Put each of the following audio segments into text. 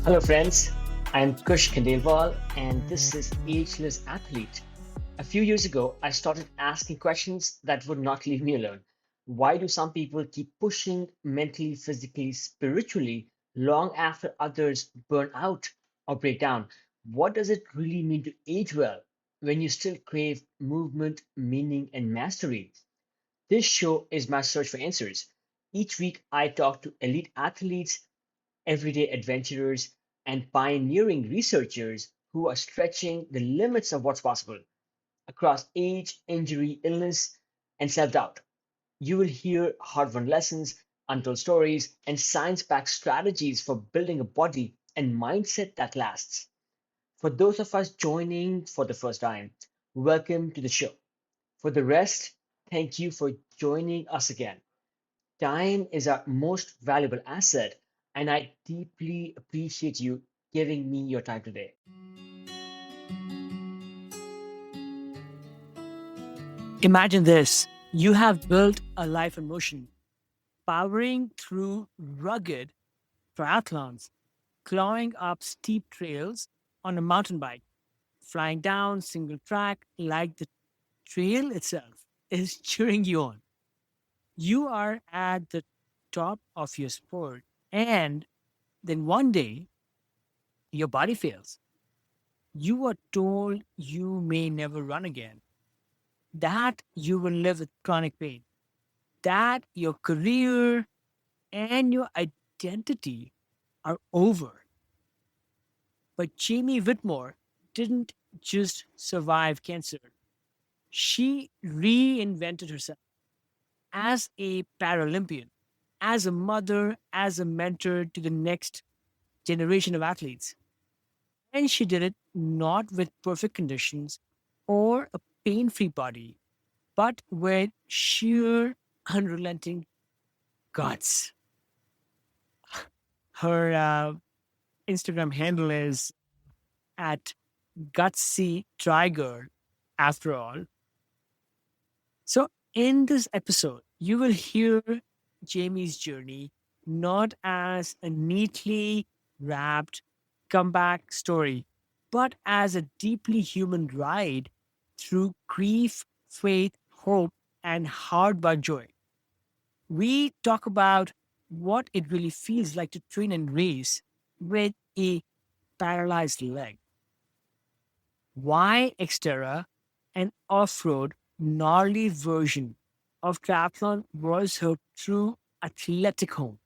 Hello, friends. I'm Kush Khandelwal, and this is Ageless Athlete. A few years ago, I started asking questions that would not leave me alone. Why do some people keep pushing mentally, physically, spiritually long after others burn out or break down? What does it really mean to age well when you still crave movement, meaning, and mastery? This show is my search for answers. Each week, I talk to elite athletes, everyday adventurers, and pioneering researchers who are stretching the limits of what's possible across age, injury, illness, and self doubt. You will hear hard won lessons, untold stories, and science backed strategies for building a body and mindset that lasts. For those of us joining for the first time, welcome to the show. For the rest, thank you for joining us again. Time is our most valuable asset, and I deeply appreciate you giving me your time today. Imagine this: you have built a life in motion, powering through rugged triathlons, clawing up steep trails on a mountain bike, flying down single track like the trail itself is cheering you on. You are at the top of your sport, and then one day your body fails. You are told you may never run again, that you will live with chronic pain, that your career and your identity are over. But Jamie Whitmore didn't just survive cancer. She reinvented herself as a Paralympian, as a mother, as a mentor to the next generation of athletes. And she did it not with perfect conditions or a pain free body, but with sheer, unrelenting guts. Her Instagram handle is at Gutsy Tiger, after all. So, in this episode, you will hear Jamie's journey not as a neatly wrapped comeback story, but as a deeply human ride through grief, faith, hope, and hard but joy. We talk about what it really feels like to train and race with a paralyzed leg, why XTERRA, an off-road, gnarly version of triathlon, was her true athletic home.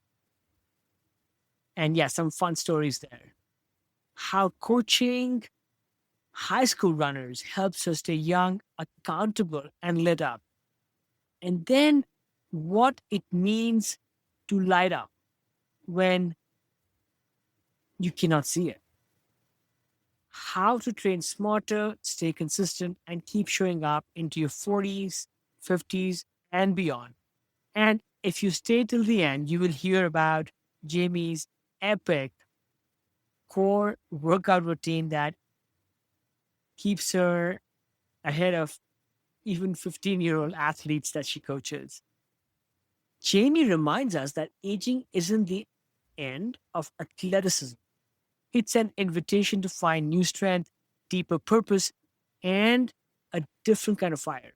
And yeah, some fun stories there. How coaching high school runners helps her stay young, accountable, and lit up. And then what it means to light up when you cannot see it. How to train smarter, stay consistent, and keep showing up into your 40s, 50s, and beyond. And if you stay till the end, you will hear about Jamie's epic core workout routine that keeps her ahead of even 15-year-old athletes that she coaches. Jamie reminds us that aging isn't the end of athleticism. It's an invitation to find new strength, deeper purpose, and a different kind of fire.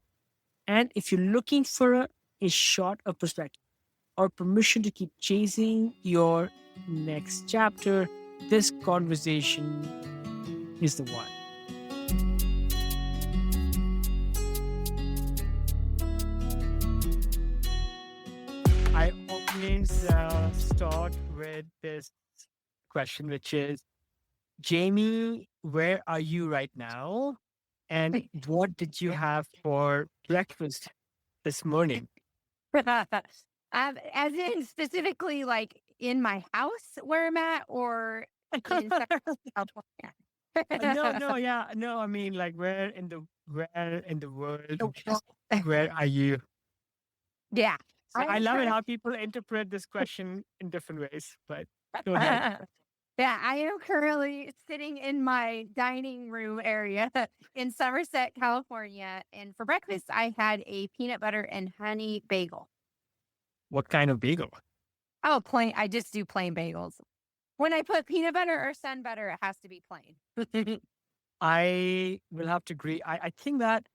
And if you're looking for a shot of perspective or permission to keep chasing your next chapter, this conversation is the one. I always start with this question, which is, Jamie, where are you right now? And what did you have for breakfast this morning? As in specifically like in my house where I'm at or in California. No, no, yeah, no. I mean, like, where in the world, where are you? Yeah. I love it how people interpret this question in different ways. But go ahead. Yeah, I am currently sitting in my dining room area in Somerset, California. And for breakfast, I had a peanut butter and honey bagel. What kind of bagel? Oh, plain. I just do plain bagels. When I put peanut butter or sun butter, it has to be plain. I will have to agree. I think that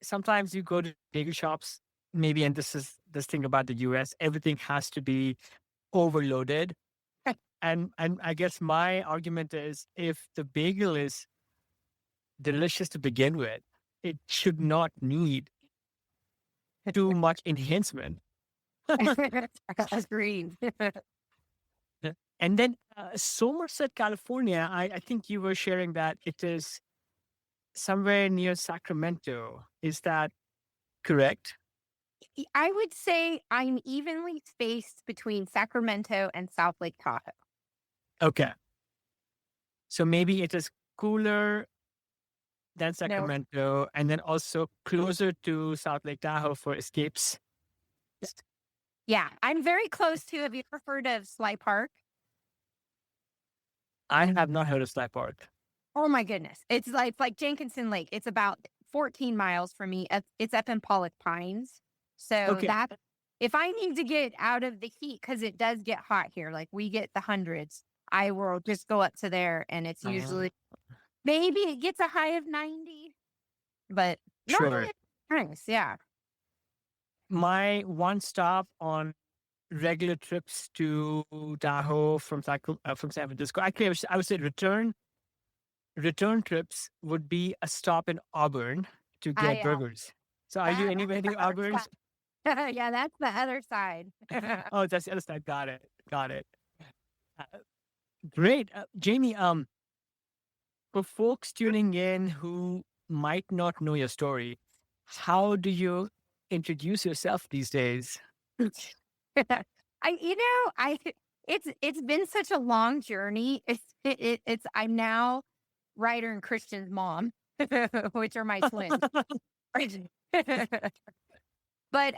sometimes you go to bagel shops, maybe, and this is this thing about the US, everything has to be overloaded. And I guess my argument is if the bagel is delicious to begin with, it should not need too much enhancement. Agreed. And then Somerset, California, I think you were sharing that it is somewhere near Sacramento. Is that correct? I would say I'm evenly spaced between Sacramento and South Lake Tahoe. Okay. So maybe it is cooler than No, Sacramento and then also closer to South Lake Tahoe for escapes. yeah, I'm very close to. Have you ever heard of Sly Park? I have not heard of Sly Park. Oh my goodness, it's like Jenkinson Lake. It's about 14 miles from me. It's up in Pollock Pines. So Okay. that if I need to get out of the heat, because it does get hot here, like we get the hundreds, I will just go up to there, and it's usually maybe it gets a high of 90, but Sure. normally it's nice. Yeah. My one stop on regular trips to Tahoe from San Francisco, actually, I would say return trips would be a stop in Auburn to I get burgers. So are you that's anywhere near the other Auburn? side. Yeah, that's the other side. Oh, that's the other side. Got it. Got it. Uh, Great. Jamie, for folks tuning in who might not know your story, how do you introduce yourself these days? It's been such a long journey. It's I'm now Ryder and Christian's mom, which are my twins. But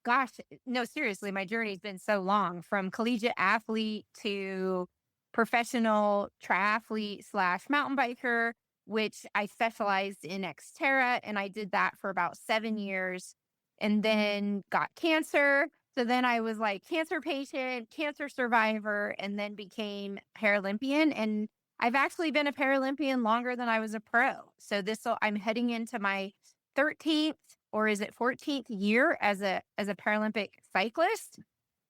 gosh, no, seriously, my journey's been so long, from collegiate athlete to professional triathlete / mountain biker, which I specialized in XTERRA, and I did that for about 7 years, and then got cancer. So then I was like cancer patient, cancer survivor, and then became Paralympian. And I've actually been a Paralympian longer than I was a pro. So I'm heading into my 13th, or is it 14th year as a Paralympic cyclist.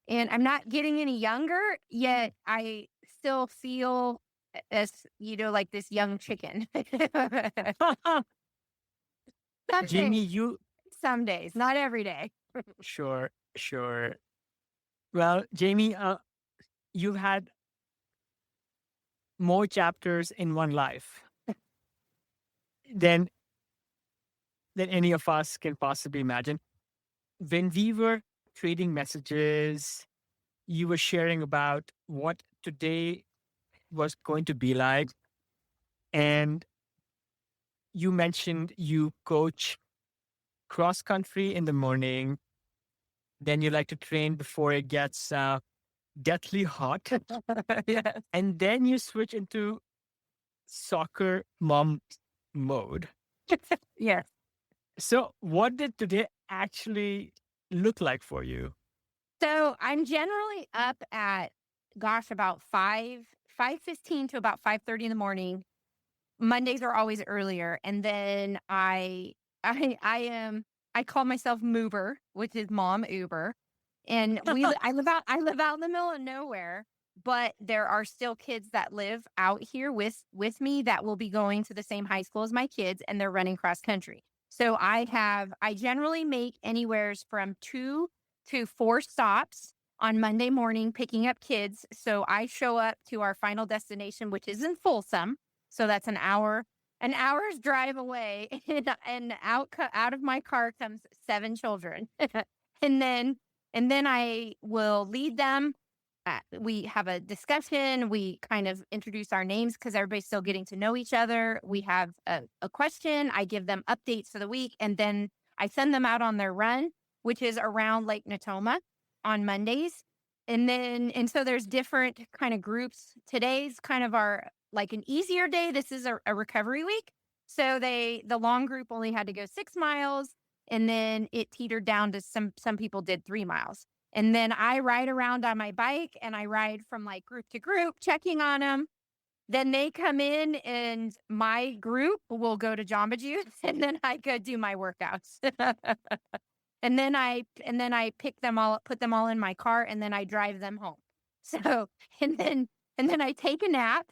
And I'm not getting any younger, yet I still feel as, like this young chicken. Some Jamie, days, some days, not every day. sure. Well, Jamie, you've had more chapters in one life than any of us can possibly imagine. When we were trading messages, you were sharing about what today was going to be like. And you mentioned you coach cross country in the morning. Then you like to train before it gets deathly hot. Yes. And then you switch into soccer mom mode. Yes. So what did today actually look like for you? So I'm generally up at, about 5:15 to about 5:30 in the morning. Mondays are always earlier. And then I call myself Moober, which is mom Uber. And I live out in the middle of nowhere, but there are still kids that live out here with me that will be going to the same high school as my kids, and they're running cross country. So I generally make anywhere from 2 to 4 stops on Monday morning picking up kids. So I show up to our final destination, which is in Folsom. So that's an hour's drive away, and out of my car comes 7 children. and then I will lead them. We have a discussion. We kind of introduce our names because everybody's still getting to know each other. We have a question. I give them updates for the week, and then I send them out on their run, which is around Lake Natoma on Mondays. And so there's different kind of groups. Today's kind of like an easier day. This is a recovery week. So the long group only had to go 6 miles, and then it teetered down to some people did 3 miles. And then I ride around on my bike and I ride from like group to group, checking on them. Then they come in and my group will go to Jamba Juice and then I go do my workouts. And then I pick them all up, put them all in my car, and then I drive them home. So and then and then I take a nap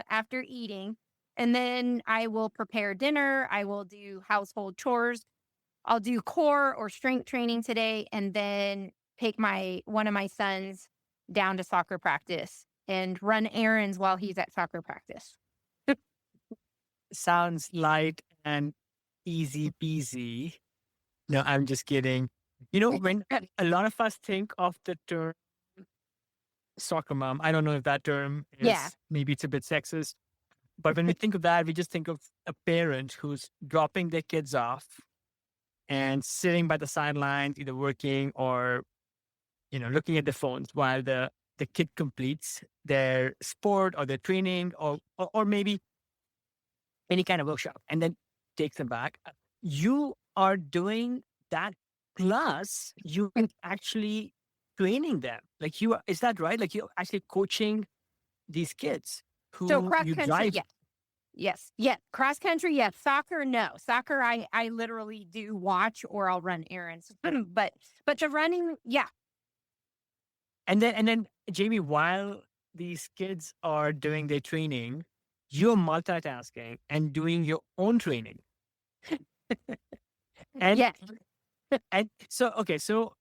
after eating, and then I will prepare dinner. I will do household chores. I'll do core or strength training today, and then take my one of my sons down to soccer practice and run errands while he's at soccer practice. Sounds light and easy peasy. No, I'm just kidding. When a lot of us think of the term soccer mom, I don't know if that term Yeah. is, maybe it's a bit sexist, but when we think of that, we just think of a parent who's dropping their kids off and sitting by the sidelines, either working or, looking at the phones while the kid completes their sport or their training or maybe any kind of workshop and then takes them back. You are doing that, plus you are actually training them. Like is that right? Like you're actually coaching these kids So who cross you country, drive. yes. Yes. Yeah. Cross country, yes. Soccer, no. Soccer, I literally do watch or I'll run errands. but the running, yeah. And then Jamie, while these kids are doing their training, you're multitasking and doing your own training. And Yeah. and so okay, so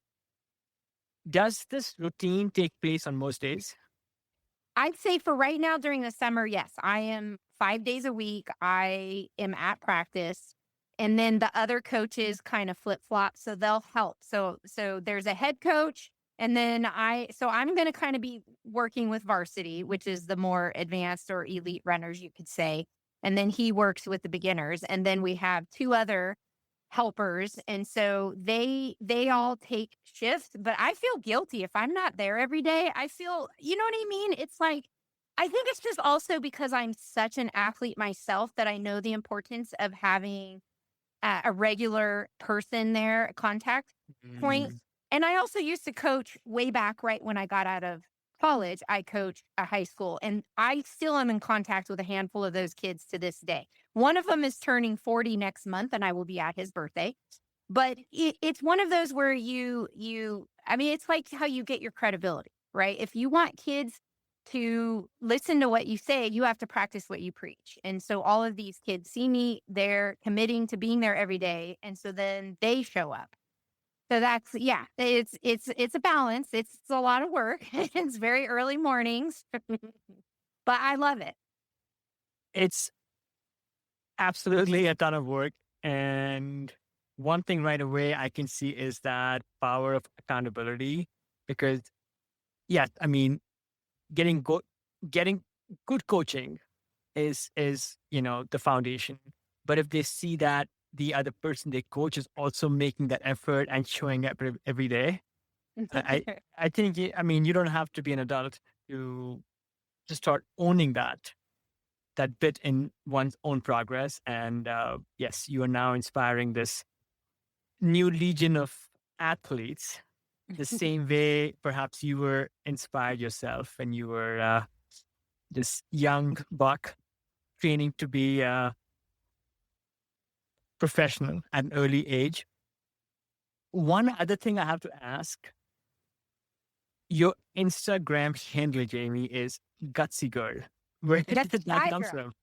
does this routine take place on most days? I'd say for right now during the summer, yes. I am 5 days a week. I am at practice. And then the other coaches kind of flip flop. So they'll help. So there's a head coach. And then I'm going to kind of be working with varsity, which is the more advanced or elite runners, you could say. And then he works with the beginners. And then we have two other helpers. And so they all take shifts, but I feel guilty if I'm not there every day. I feel, you know what I mean? It's like, I think it's just also because I'm such an athlete myself that I know the importance of having a regular person there, a contact point. Mm. And I also used to coach way back right when I got out of college. I coached a high school and I still am in contact with a handful of those kids to this day. One of them is turning 40 next month and I will be at his birthday. But it's one of those where I mean, it's like how you get your credibility, right? If you want kids to listen to what you say, you have to practice what you preach. And so all of these kids see me, they're committing to being there every day. And so then they show up. So that's, yeah, it's a balance. It's a lot of work. It's very early mornings, but I love it. It's absolutely a ton of work. And one thing right away I can see is that power of accountability. Because, yes, I mean, getting good coaching is the foundation. But if they see that the other person they coach is also making that effort and showing up every day, I think I mean you don't have to be an adult to start owning that bit in one's own progress. And yes, you are now inspiring this new legion of athletes, the same way perhaps you were inspired yourself when you were this young buck training to be a professional at an early age. One other thing I have to ask, your Instagram handle, Jamie, is Gutsy Girl. Where did Gutsy that Try come Girl. from?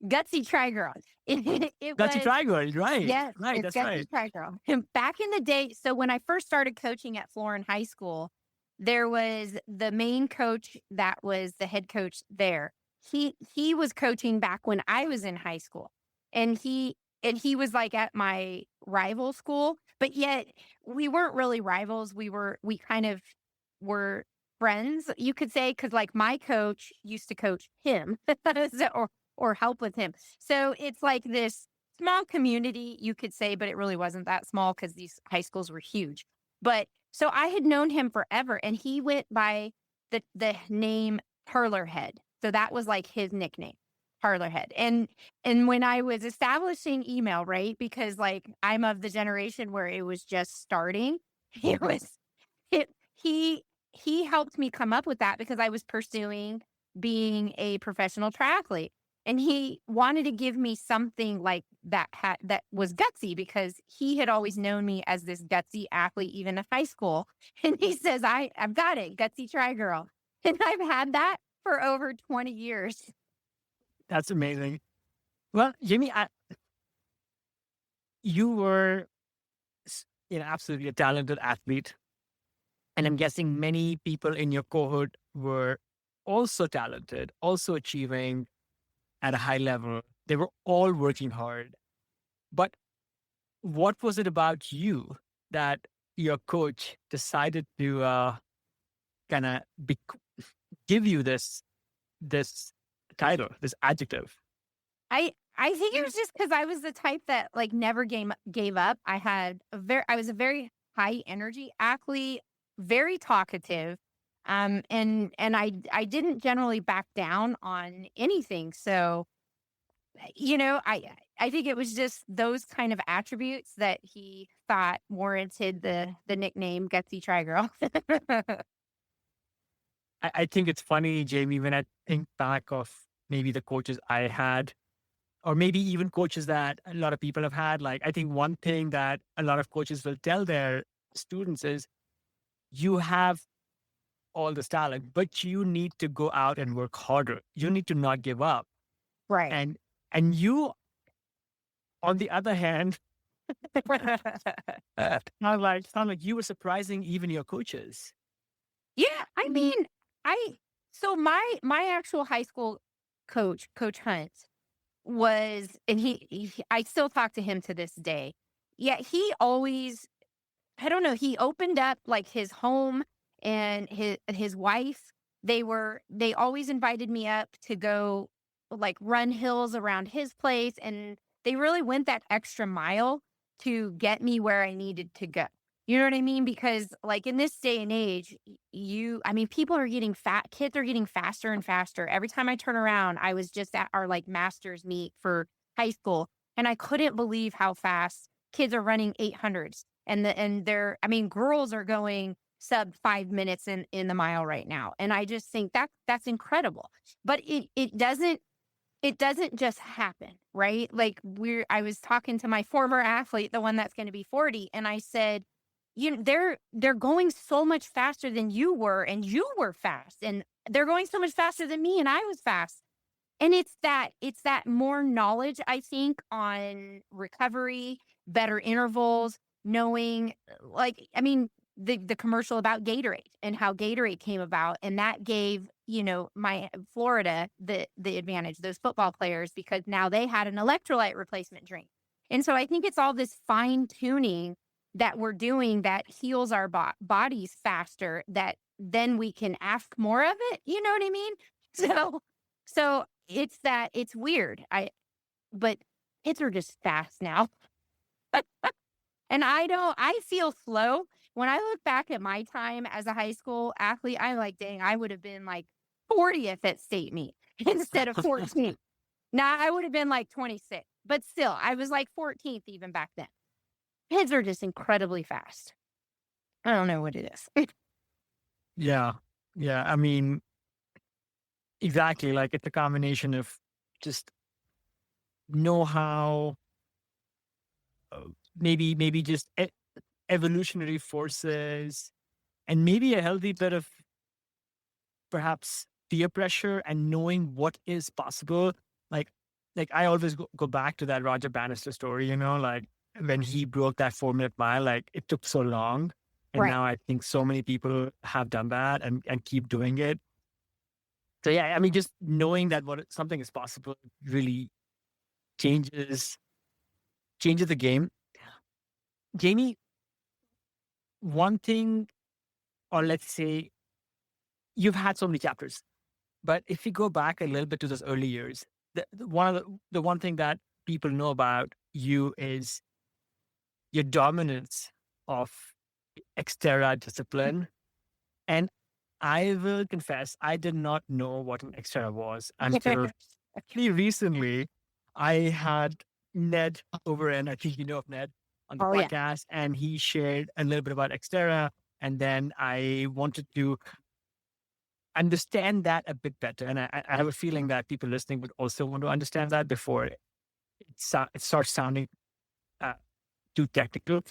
Gutsy Try Girl. It Gutsy was, Try Girl, right? yes, Right, it's that's Gutsy right. Try Girl. And back in the day, so when I first started coaching at Florin High School, there was the main coach that was the head coach there. He was coaching back when I was in high school. And he was like at my rival school, but yet we weren't really rivals. We kind of were friends, you could say, because like my coach used to coach him or help with him. So it's like this small community, you could say, but it really wasn't that small because these high schools were huge. But so I had known him forever, and he went by the name Parlorhead. So that was like his nickname, Parlorhead. And when I was establishing email, right, because like I'm of the generation where it was just starting, it was he he helped me come up with that because I was pursuing being a professional triathlete. And he wanted to give me something like that was gutsy because he had always known me as this gutsy athlete, even in high school. And he says, I've got it, gutsy tri girl. And I've had that for over 20 years. That's amazing. Well, Jamie, you were, absolutely a talented athlete. And I'm guessing many people in your cohort were also talented, also achieving at a high level. They were all working hard. But what was it about you that your coach decided to kind of give you this title, this adjective? I think it was just because I was the type that like never gave up. I was a very high energy athlete, very talkative. And I didn't generally back down on anything. So, I think it was just those kind of attributes that he thought warranted the nickname Gutsy Try Girl. I think it's funny, Jamie, when I think back of maybe the coaches I had, or maybe even coaches that a lot of people have had. Like, I think one thing that a lot of coaches will tell their students is you have all this talent, but you need to go out and work harder. You need to not give up. Right. And you, on the other hand, sound like you were surprising even your coaches. Yeah, I mean, I so my actual high school coach, Coach Hunt, was, and I still talk to him to this day. Yeah, he always, I don't know, he opened up like his home, and his wife, they always invited me up to go like run hills around his place, and they really went that extra mile to get me where I needed to go. You know what I mean? Because like in this day and age, I mean, people are getting fat, kids are getting faster and faster. Every time I turn around, I was just at our like masters meet for high school, and I couldn't believe how fast kids are running 800s. And they're, I mean, girls are going sub 5 minutes in the mile right now. And I just think that's incredible. But it doesn't just happen, right? Like I was talking to my former athlete, the one that's going to be 40, and I said, they're going so much faster than you were, and you were fast, and they're going so much faster than me, and I was fast. And it's that more knowledge, I think, on recovery, better intervals, knowing, like, I mean, the commercial about Gatorade and how Gatorade came about, and that gave, my Florida the advantage, those football players, because now they had an electrolyte replacement drink. And so I think it's all this fine tuning that we're doing that heals our bodies faster, that then we can ask more of it. You know what I mean? So it's weird. But kids are just fast now. And I feel slow. When I look back at my time as a high school athlete, I'm like, dang, I would have been like 40th at state meet instead of 14th. Now I would have been like 26, but still, I was like 14th even back then. Kids are just incredibly fast. I don't know what it is. Yeah. Yeah. I mean, exactly. Like, it's a combination of just know how, maybe just evolutionary forces, and maybe a healthy bit of perhaps peer pressure and knowing what is possible. Like, I always go back to that Roger Bannister story, like when he broke that 4 minute mile, like it took so long. And Right. now I think so many people have done that and keep doing it. So yeah, I mean, just knowing that something is possible really changes the game. Jamie, one thing, or let's say you've had so many chapters, but if you go back a little bit to those early years, the one thing that people know about you is your dominance of XTERRA discipline. And I will confess, I did not know what an XTERRA was until actually recently. I had Ned over, and I think you know of Ned, on the Oh yeah. podcast, and he shared a little bit about XTERRA. And then I wanted to understand that a bit better. And I have a feeling that people listening would also want to understand that before it starts sounding uh, too technical.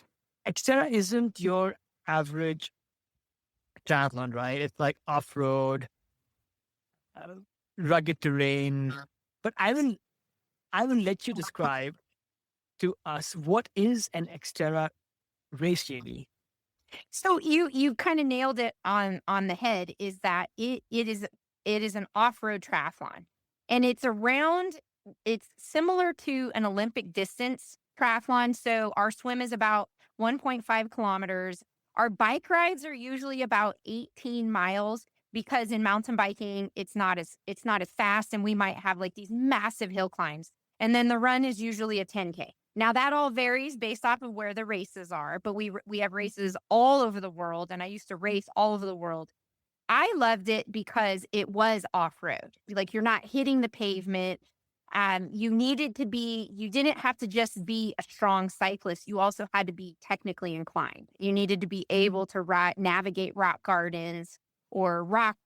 XTERRA isn't your average triathlon, right? It's like off road, uh, rugged terrain. But I will let you describe to us what is an XTERRA race, JD. So you kind of nailed it on the head. Is that it is an off road triathlon, and it's similar to an Olympic distance triathlon. So our swim is about 1.5 kilometers. Our bike rides are usually about 18 miles because in mountain biking it's not as fast, and we might have like these massive hill climbs. And then the run is usually a 10K. Now that all varies based off of where the races are, but we have races all over the world, and I used to race all over the world. I loved it because it was off-road. Like, you're not hitting the pavement. You didn't have to just be a strong cyclist. You also had to be technically inclined. You needed to be able to navigate rock gardens or rock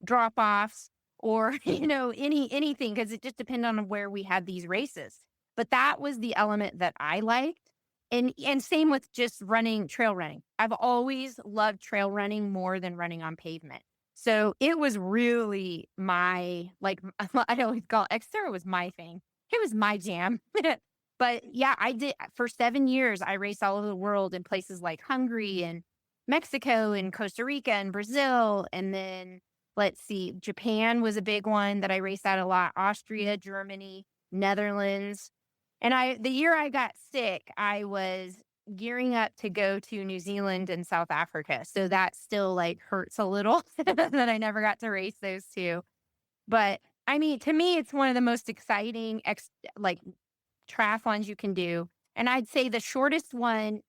drop-offs, or anything, because it just depended on where we had these races. But that was the element that I liked. And same with just trail running. I've always loved trail running more than running on pavement. So it was really my, like, I always call XTERRA was my thing. It was my jam. But yeah, I did for 7 years. I raced all over the world in places like Hungary and Mexico and Costa Rica and Brazil. And then let's see, Japan was a big one that I raced at a lot. Austria, Germany, Netherlands. And the year I got sick, I was gearing up to go to New Zealand and South Africa. So that still like hurts a little that I never got to race those two. But I mean, to me, it's one of the most exciting like triathlons you can do. And I'd say the shortest one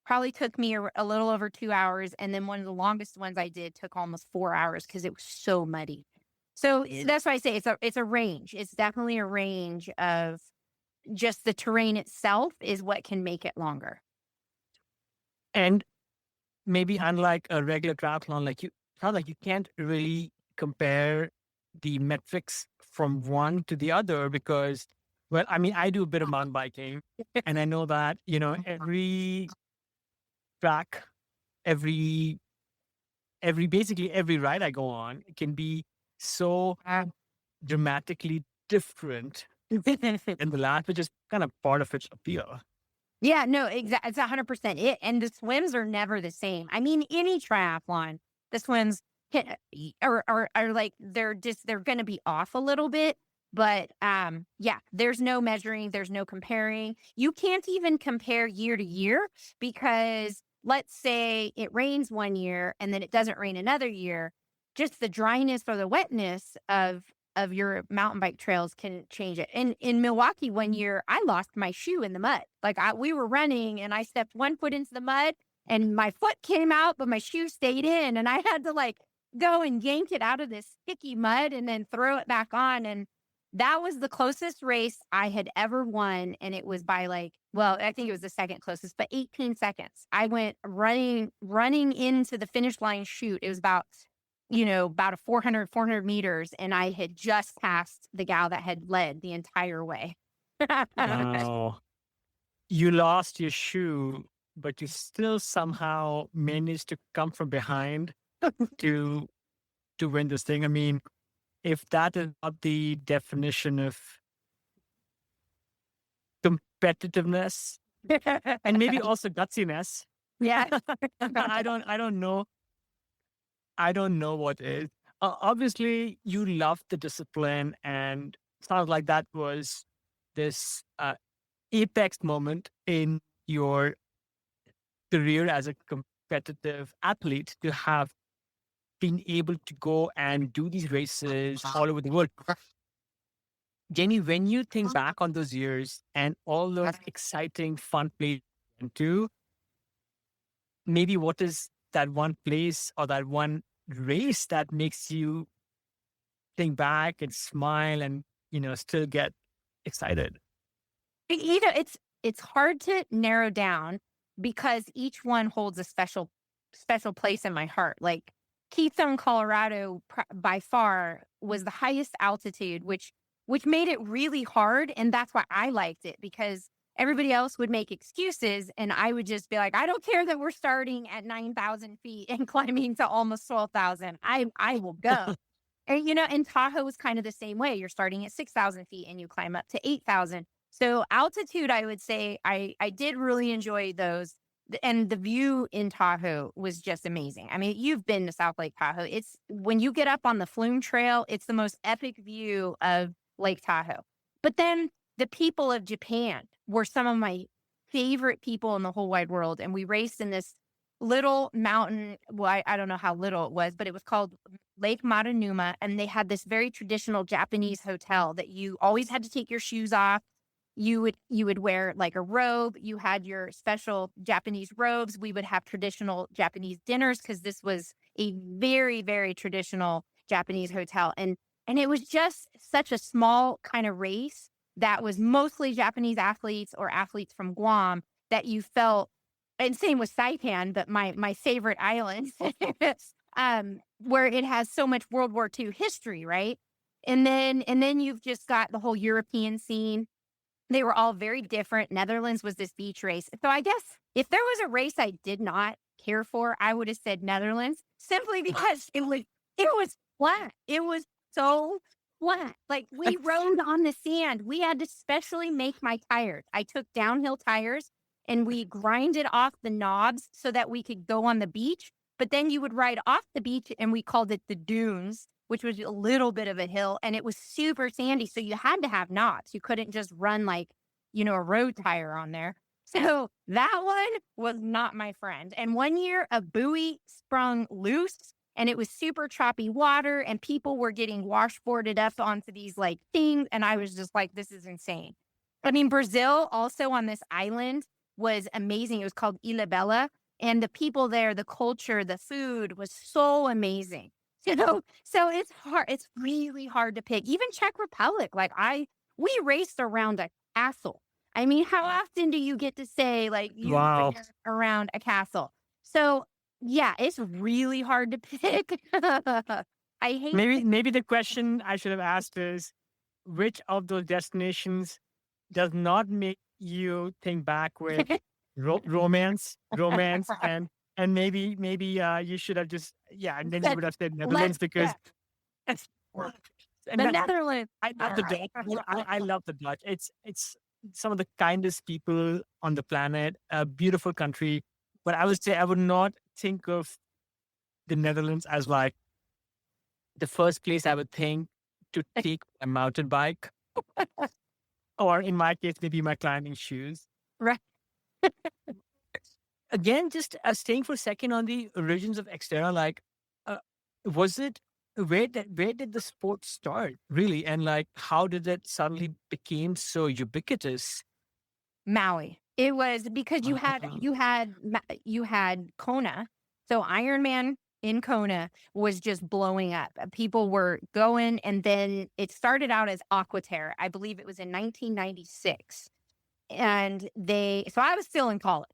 probably took me a little over 2 hours. And then one of the longest ones I did took almost 4 hours because it was so muddy. So that's why I say it's a range. It's definitely a range of just the terrain itself is what can make it longer. And maybe unlike a regular triathlon, sounds like you can't really compare the metrics from one to the other because, well, I mean, I do a bit of mountain biking, and I know that every track, basically every ride I go on can be so dramatically different in the last, which is kind of part of its appeal. Yeah, no, exactly. It's 100% it. And the swims are never the same. I mean, any triathlon, the swims are like, they're going to be off a little bit. But yeah, there's no measuring, there's no comparing. You can't even compare year to year because let's say it rains one year and then it doesn't rain another year. Just the dryness or the wetness of your mountain bike trails can change it. And in Milwaukee one year, I lost my shoe in the mud. Like we were running and I stepped one foot into the mud and my foot came out, but my shoe stayed in. And I had to like go and yank it out of this sticky mud and then throw it back on. And that was the closest race I had ever won. And it was by I think it was the second closest, but 18 seconds. I went running into the finish line chute. It was about a 400 meters. And I had just passed the gal that had led the entire way. Wow. You lost your shoe, but you still somehow managed to come from behind to win this thing. I mean, if that is not the definition of competitiveness and maybe also gutsiness, Yeah. I don't know. I don't know what is. Obviously, you love the discipline, and sounds like that was this apex moment in your career as a competitive athlete to have been able to go and do these races all over the world. Jamie, when you think back on those years and all those exciting, fun places you went to, maybe what is that one place or that one race that makes you think back and smile and still get excited? It's hard to narrow down, because each one holds a special place in my heart. Like Keystone, Colorado, by far was the highest altitude, which made it really hard, and that's why I liked it, because everybody else would make excuses, and I would just be like, I don't care that we're starting at 9,000 feet and climbing to almost 12,000. I will go. And, and Tahoe was kind of the same way. You're starting at 6,000 feet and you climb up to 8,000. So altitude, I would say I did really enjoy those. And the view in Tahoe was just amazing. I mean, you've been to South Lake Tahoe. It's when you get up on the Flume Trail, it's the most epic view of Lake Tahoe. But then the people of Japan were some of my favorite people in the whole wide world. And we raced in this little mountain. Well, I don't know how little it was, but it was called Lake Maranuma. And they had this very traditional Japanese hotel that you always had to take your shoes off. You would wear like a robe. You had your special Japanese robes. We would have traditional Japanese dinners because this was a very, very traditional Japanese hotel. And it was just such a small kind of race that was mostly Japanese athletes or athletes from Guam that you felt, and same with Saipan, but my favorite island, where it has so much World War II history, right? And then you've just got the whole European scene. They were all very different. Netherlands was this beach race. So I guess if there was a race I did not care for, I would have said Netherlands, simply because it was flat. It was so flat. Like we rode on the sand. We had to specially make my tires. I took downhill tires and we grinded off the knobs so that we could go on the beach. But then you would ride off the beach and we called it the dunes, which was a little bit of a hill, and it was super sandy. So you had to have knots. You couldn't just run like, a road tire on there. So that one was not my friend. And one year a buoy sprung loose and it was super choppy water and people were getting washboarded up onto these like things. And I was just like, this is insane. I mean, Brazil also on this island was amazing. It was called Ilhabela. And the people there, the culture, the food was so amazing. So it's hard. It's really hard to pick. Even Czech Republic, we raced around a castle. I mean, how often do you get to say like you Wow. raced around a castle? So yeah, it's really hard to pick. I hate Maybe the question I should have asked is, which of those destinations does not make you think back with romance, and maybe you should have just and then you would have said Netherlands because the Netherlands. I love the Dutch. I love the Dutch. It's some of the kindest people on the planet. A beautiful country, but I would say I would not think of the Netherlands as like the first place I would think to take a mountain bike, or in my case, maybe my climbing shoes. Right. Again, just staying for a second on the origins of XTERRA, like, was it where did the sport start really, and like how did it suddenly became so ubiquitous? Maui. It was because you had Kona. So Ironman in Kona was just blowing up. People were going, and then it started out as Aquaterra. I believe it was in 1996. And so I was still in college,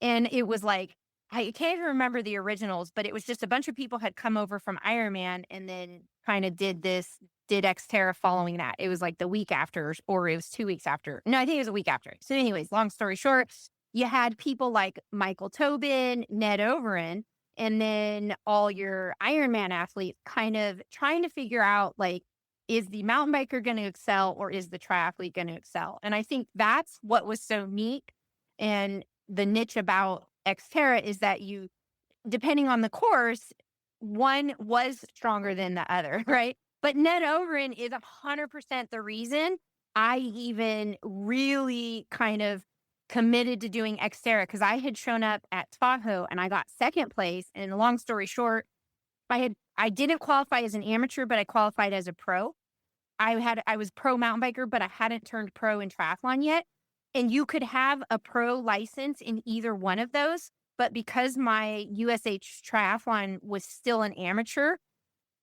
and it was like, I can't even remember the originals, but it was just a bunch of people had come over from Ironman and then kind of did XTERRA following that. It was like the week after, or it was 2 weeks after. No, I think it was a week after. So anyways, long story short, you had people like Michael Tobin, Ned Overend, and then all your Ironman athletes kind of trying to figure out, like, is the mountain biker going to excel or is the triathlete going to excel? And I think that's what was so neat. And the niche about XTERRA is that you, depending on the course, one was stronger than the other, right? But Ned Overend is 100% the reason I even really kind of committed to doing XTERRA, because I had shown up at Tahoe and I got second place. And long story short, I didn't qualify as an amateur, but I qualified as a pro. I was pro mountain biker, but I hadn't turned pro in triathlon yet. And you could have a pro license in either one of those. But because my USH triathlon was still an amateur,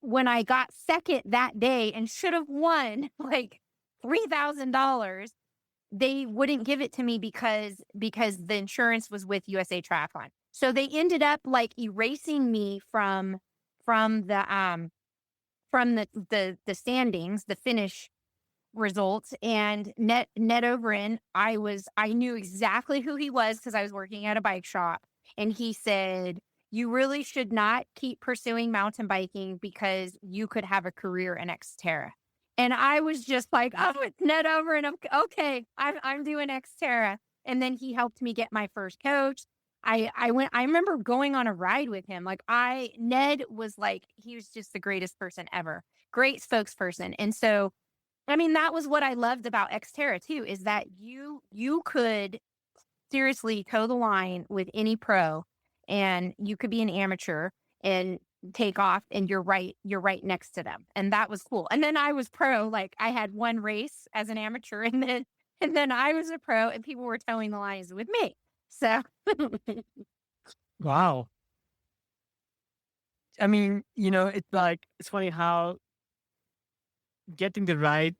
when I got second that day and should have won like $3,000, they wouldn't give it to me because the insurance was with USA Triathlon. So they ended up like erasing me from the the standings, the finish results. And Ned Overin, I knew exactly who he was because I was working at a bike shop, and he said, "You really should not keep pursuing mountain biking because you could have a career in XTERRA." And I was just like, "Oh, it's Ned Overin. Okay, I'm doing XTERRA." And then he helped me get my first coach. I remember going on a ride with him. Like Ned was like, he was just the greatest person ever. Great spokesperson. And so I mean, that was what I loved about XTERRA too, is that you could seriously toe the line with any pro, and you could be an amateur and take off, and you're right next to them. And that was cool. And then I was pro, like I had one race as an amateur, and then I was a pro, and people were towing the lines with me. So Wow. I mean, it's like, it's funny how getting the right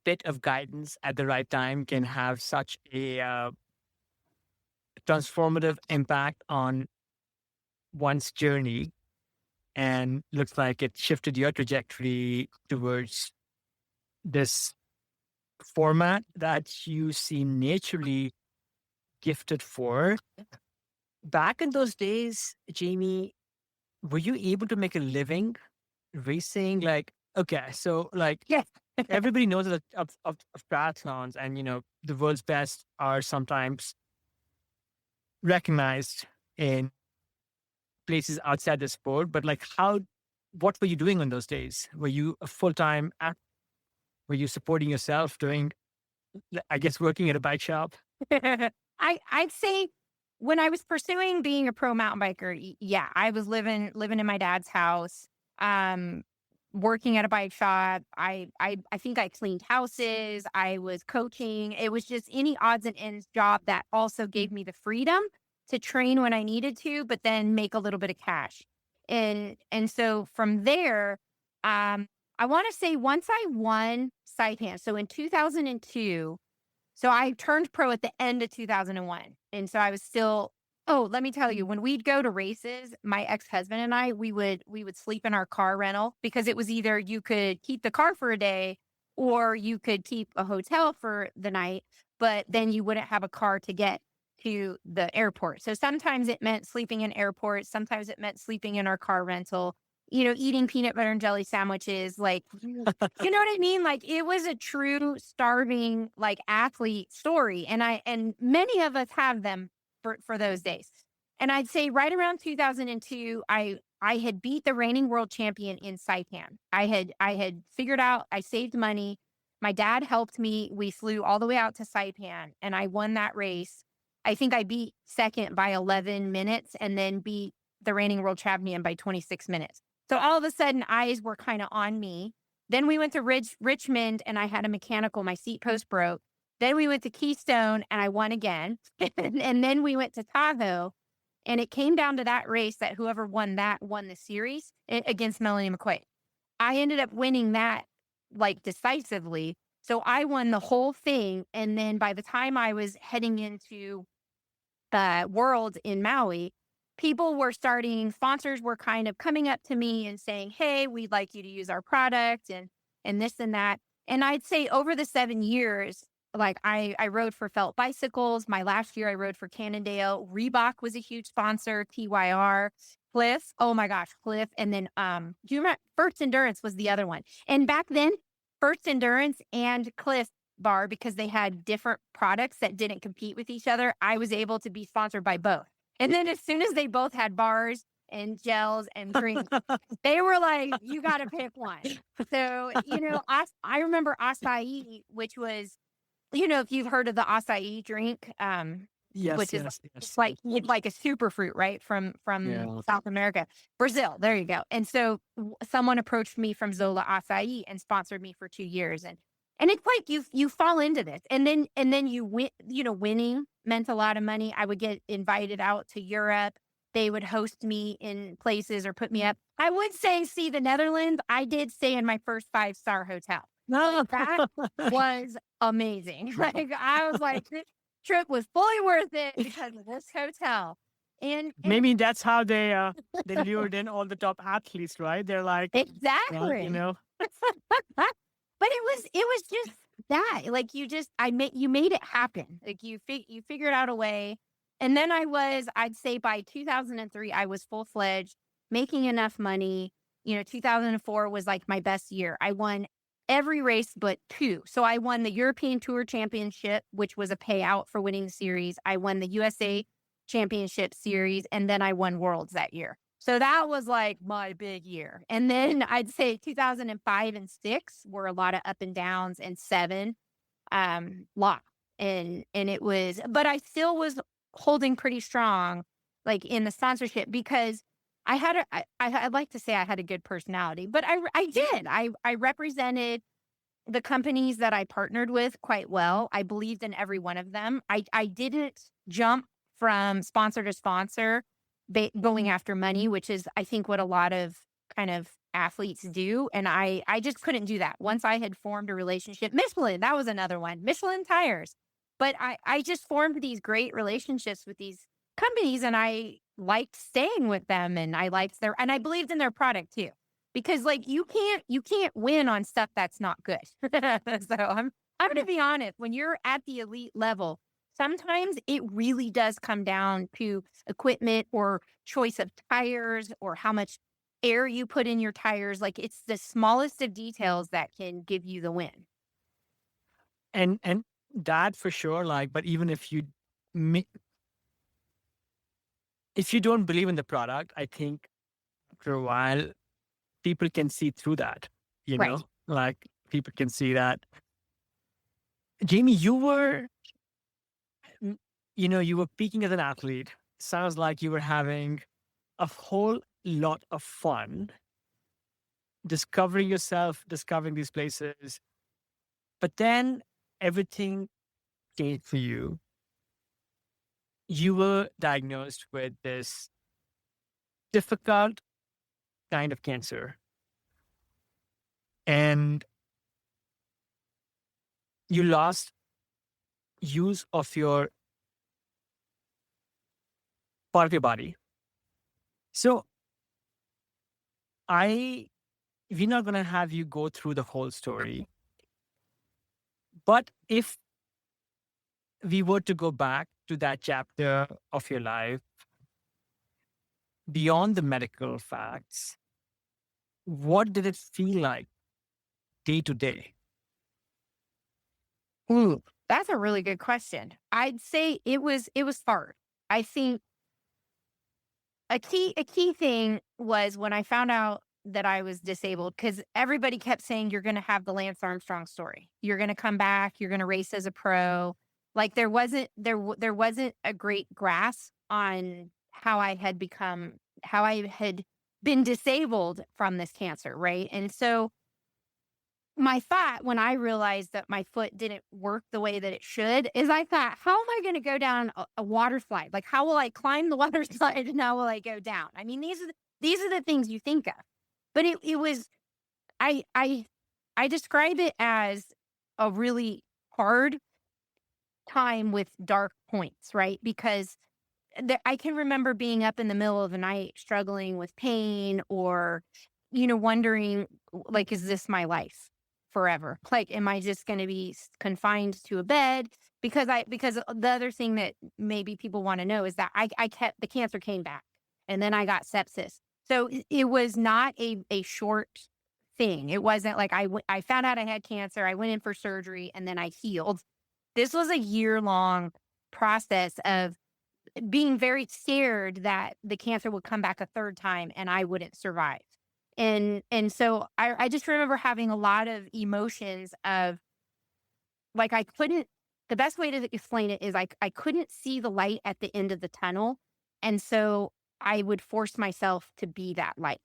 bit of guidance at the right time can have such a transformative impact on one's journey. And looks like it shifted your trajectory towards this format that you seem naturally gifted for. Back in those days, Jamie, were you able to make a living racing? Like, okay, so like yes. everybody knows that of triathlons, and the world's best are sometimes recognized in places outside the sport. But like, what were you doing on those days? Were you a full-time act? Were you supporting yourself doing, I guess, working at a bike shop? I'd say when I was pursuing being a pro mountain biker, yeah, I was living in my dad's house, um, working at a bike shop. I think I cleaned houses. I was coaching. It was just any odds and ends job that also gave me the freedom to train when I needed to, but then make a little bit of cash. And so from there, I want to say once I won Saipan, so in 2002. So I turned pro at the end of 2001. And so I was still, oh, let me tell you, when we'd go to races, my ex-husband and I, we would sleep in our car rental, because it was either you could keep the car for a day or you could keep a hotel for the night, but then you wouldn't have a car to get to the airport. So sometimes it meant sleeping in airports, sometimes it meant sleeping in our car rental, eating peanut butter and jelly sandwiches, like, you know what I mean? Like, it was a true starving, like, athlete story. And many of us have them for those days. And I'd say right around 2002, I had beat the reigning world champion in Saipan. I had figured out, I saved money. My dad helped me. We flew all the way out to Saipan, and I won that race. I think I beat second by 11 minutes, and then beat the reigning world champion by 26 minutes. So all of a sudden, eyes were kind of on me. Then we went to Richmond, and I had a mechanical. My seat post broke. Then we went to Keystone, and I won again. And then we went to Tahoe, and it came down to that race that whoever won that won the series against Melanie McQuaid. I ended up winning that, like, decisively. So I won the whole thing. And then by the time I was heading into Worlds in Maui, sponsors were kind of coming up to me and saying, "Hey, we'd like you to use our product," and this and that. And I'd say over the 7 years, like I rode for Felt Bicycles. My last year I rode for Cannondale. Reebok was a huge sponsor, TYR, Cliff. Oh my gosh, Cliff. And then do you remember First Endurance was the other one. And back then, First Endurance and Cliff Bar, because they had different products that didn't compete with each other, I was able to be sponsored by both. And then as soon as they both had bars and gels and drinks, they were like, "You got to pick one." So, I remember acai, which was, if you've heard of the acai drink, Yes, which is yes, it's yes. like a super fruit, right? From Yeah. South America, Brazil. There you go. And so someone approached me from Zola Acai and sponsored me for 2 years. And it's like you fall into this, and then you win. Winning meant a lot of money. I would get invited out to Europe. They would host me in places or put me up. I would say, see the Netherlands. I did stay in my first 5-star hotel. No. That was amazing. Like I was like, this trip was fully worth it because of this hotel. And Maybe that's how they lured in all the top athletes, right? They're like, well, exactly. But it was just that. Like you made it happen. Like you figured out a way. And then I'd say by 2003, I was full-fledged, making enough money. 2004 was like my best year. I won every race but two. So I won the European Tour Championship, which was a payout for winning the series. I won the USA Championship Series, and then I won Worlds that year. So that was like my big year. And then I'd say 2005 and 6 were a lot of up and downs, and 7, lot. And it was, but I still was holding pretty strong, like in the sponsorship, because I'd like to say I had a good personality, but I did. I represented the companies that I partnered with quite well. I believed in every one of them. I didn't jump from sponsor to sponsor going after money, which is, I think, what a lot of kind of athletes do. And I just couldn't do that. Once I had formed a relationship, Michelin, that was another one, Michelin tires. But I just formed these great relationships with these companies, and I liked staying with them, and I believed in their product too. Because like you can't win on stuff that's not good. So I'm going to be honest, when you're at the elite level, sometimes it really does come down to equipment or choice of tires or how much air you put in your tires. Like it's the smallest of details that can give you the win. and that for sure. Like, but even if you don't believe in the product, I think after a while, people can see through that, Right. like people can see that. Jamie, you were peaking as an athlete. Sounds like you were having a whole lot of fun discovering yourself, discovering these places. But then everything changed for you. You were diagnosed with this difficult kind of cancer. And you lost use of your part of your body. So we're not going to have you go through the whole story. But if we were to go back to that chapter of your life, beyond the medical facts, what did it feel like day to day? Ooh, that's a really good question. I'd say it was hard. I think a key thing was when I found out that I was disabled, because everybody kept saying you're going to have the Lance Armstrong story. You're going to come back. You're going to race as a pro. Like there wasn't a great grasp on how I had been disabled from this cancer, right? And so my thought when I realized that my foot didn't work the way that it should is I thought, how am I going to go down a water slide? Like, how will I climb the water slide and how will I go down? I mean, these are the things you think of. But it was, I describe it as a really hard time with dark points, right? Because I can remember being up in the middle of the night struggling with pain or, wondering, like, is this my life forever? Like, am I just going to be confined to a bed? Because the other thing that maybe people want to know is that the cancer came back, and then I got sepsis. So it was not a short thing. It wasn't like I found out I had cancer, I went in for surgery, and then I healed. This was a year-long process of being very scared that the cancer would come back a third time and I wouldn't survive. And so I just remember having a lot of emotions of like, the best way to explain it is I couldn't see the light at the end of the tunnel. And so I would force myself to be that light.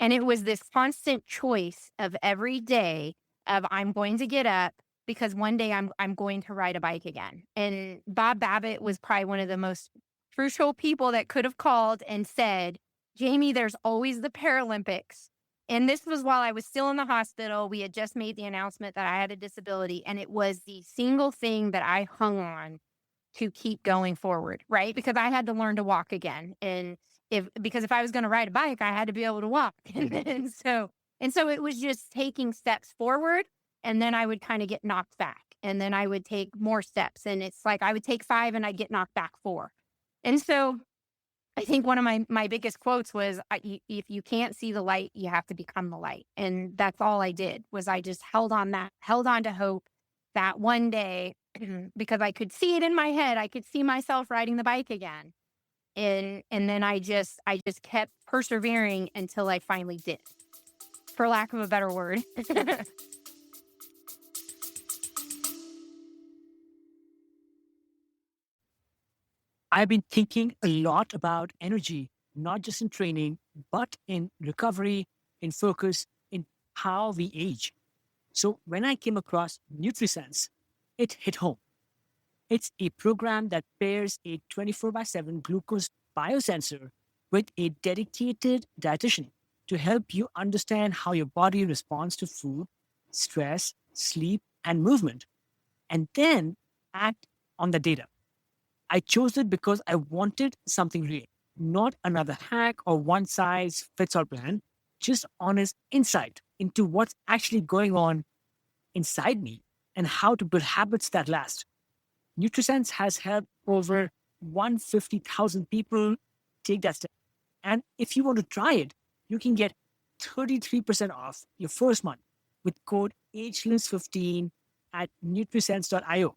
And it was this constant choice of every day of I'm going to get up because one day I'm going to ride a bike again. And Bob Babbitt was probably one of the most crucial people that could have called and said, Jamie, there's always the Paralympics. And this was while I was still in the hospital. We had just made the announcement that I had a disability, and it was the single thing that I hung on to keep going forward, right? Because I had to learn to walk again. And if I was going to ride a bike, I had to be able to walk. And so it was just taking steps forward, and then I would kind of get knocked back. And then I would take more steps. And it's like I would take 5 and I'd get knocked back 4. And so I think one of my biggest quotes was, if you can't see the light, you have to become the light. And that's all I did, was I just held on to hope that one day, because I could see it in my head, I could see myself riding the bike again. And then I just kept persevering until I finally did, for lack of a better word. I've been thinking a lot about energy, not just in training, but in recovery, in focus, in how we age. So when I came across NutriSense, it hit home. It's a program that pairs a 24/7 glucose biosensor with a dedicated dietitian to help you understand how your body responds to food, stress, sleep, and movement, and then act on the data. I chose it because I wanted something real, not another hack or one size fits all plan, just honest insight into what's actually going on inside me and how to build habits that last. NutriSense has helped over 150,000 people take that step. And if you want to try it, you can get 33% off your first month with code Ageless15 at nutrisense.io.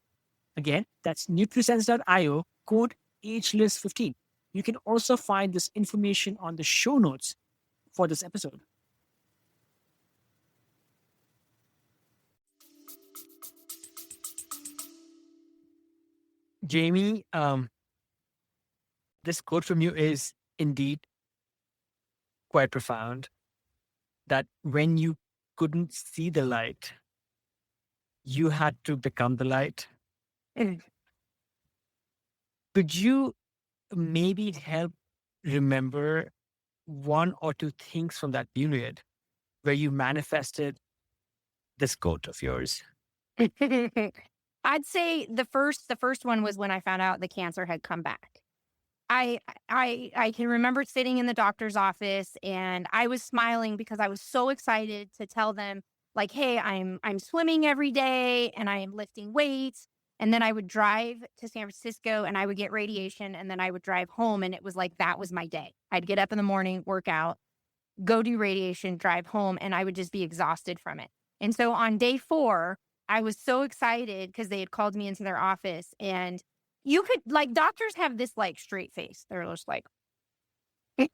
Again, that's nutrisense.io, code Ageless15. You can also find this information on the show notes for this episode. Jamie, this quote from you is indeed quite profound, that when you couldn't see the light, you had to become the light. Mm. Could you maybe help remember one or two things from that period where you manifested this quote of yours? I'd say the first one was when I found out the cancer had come back. I can remember sitting in the doctor's office, and I was smiling because I was so excited to tell them, like, hey, I'm swimming every day and I am lifting weights. And then I would drive to San Francisco and I would get radiation, and then I would drive home, and it was like that was my day. I'd get up in the morning, work out, go do radiation, drive home, and I would just be exhausted from it. And so on day 4, I was so excited because they had called me into their office, and you could, like, doctors have this like straight face. They're just like, and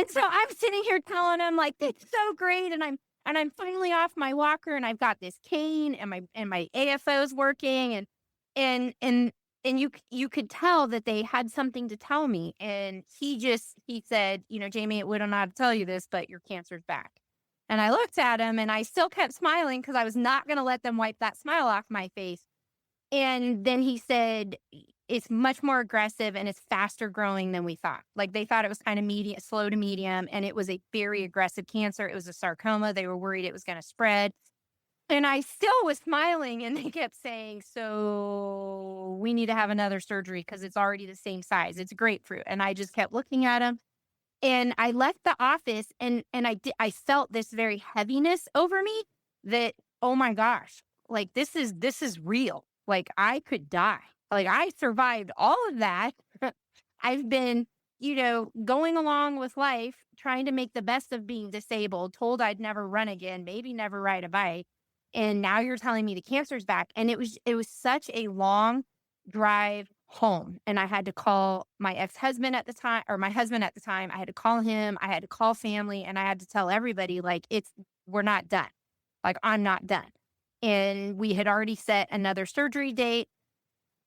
so I'm sitting here telling them, like, it's so great, and I'm finally off my walker, and I've got this cane, and my AFO's working, and you could tell that they had something to tell me. And he said, Jamie, we don't know how to tell you this, but your cancer's back. And I looked at him, and I still kept smiling because I was not going to let them wipe that smile off my face. And then he said, it's much more aggressive and it's faster growing than we thought. Like, they thought it was kind of slow to medium, and it was a very aggressive cancer. It was a sarcoma. They were worried it was going to spread. And I still was smiling, and they kept saying, so we need to have another surgery because it's already the same size. It's a grapefruit. And I just kept looking at him. And I left the office, and I felt this very heaviness over me that, oh my gosh, like, this is real. Like, I could die. Like, I survived all of that. I've been, going along with life, trying to make the best of being disabled, told I'd never run again, maybe never ride a bike. And now you're telling me the cancer's back. And it was such a long drive home. And I had to call my ex-husband at the time, or my husband at the time. I had to call him. I had to call family, and I had to tell everybody, like, we're not done. Like, I'm not done. And we had already set another surgery date.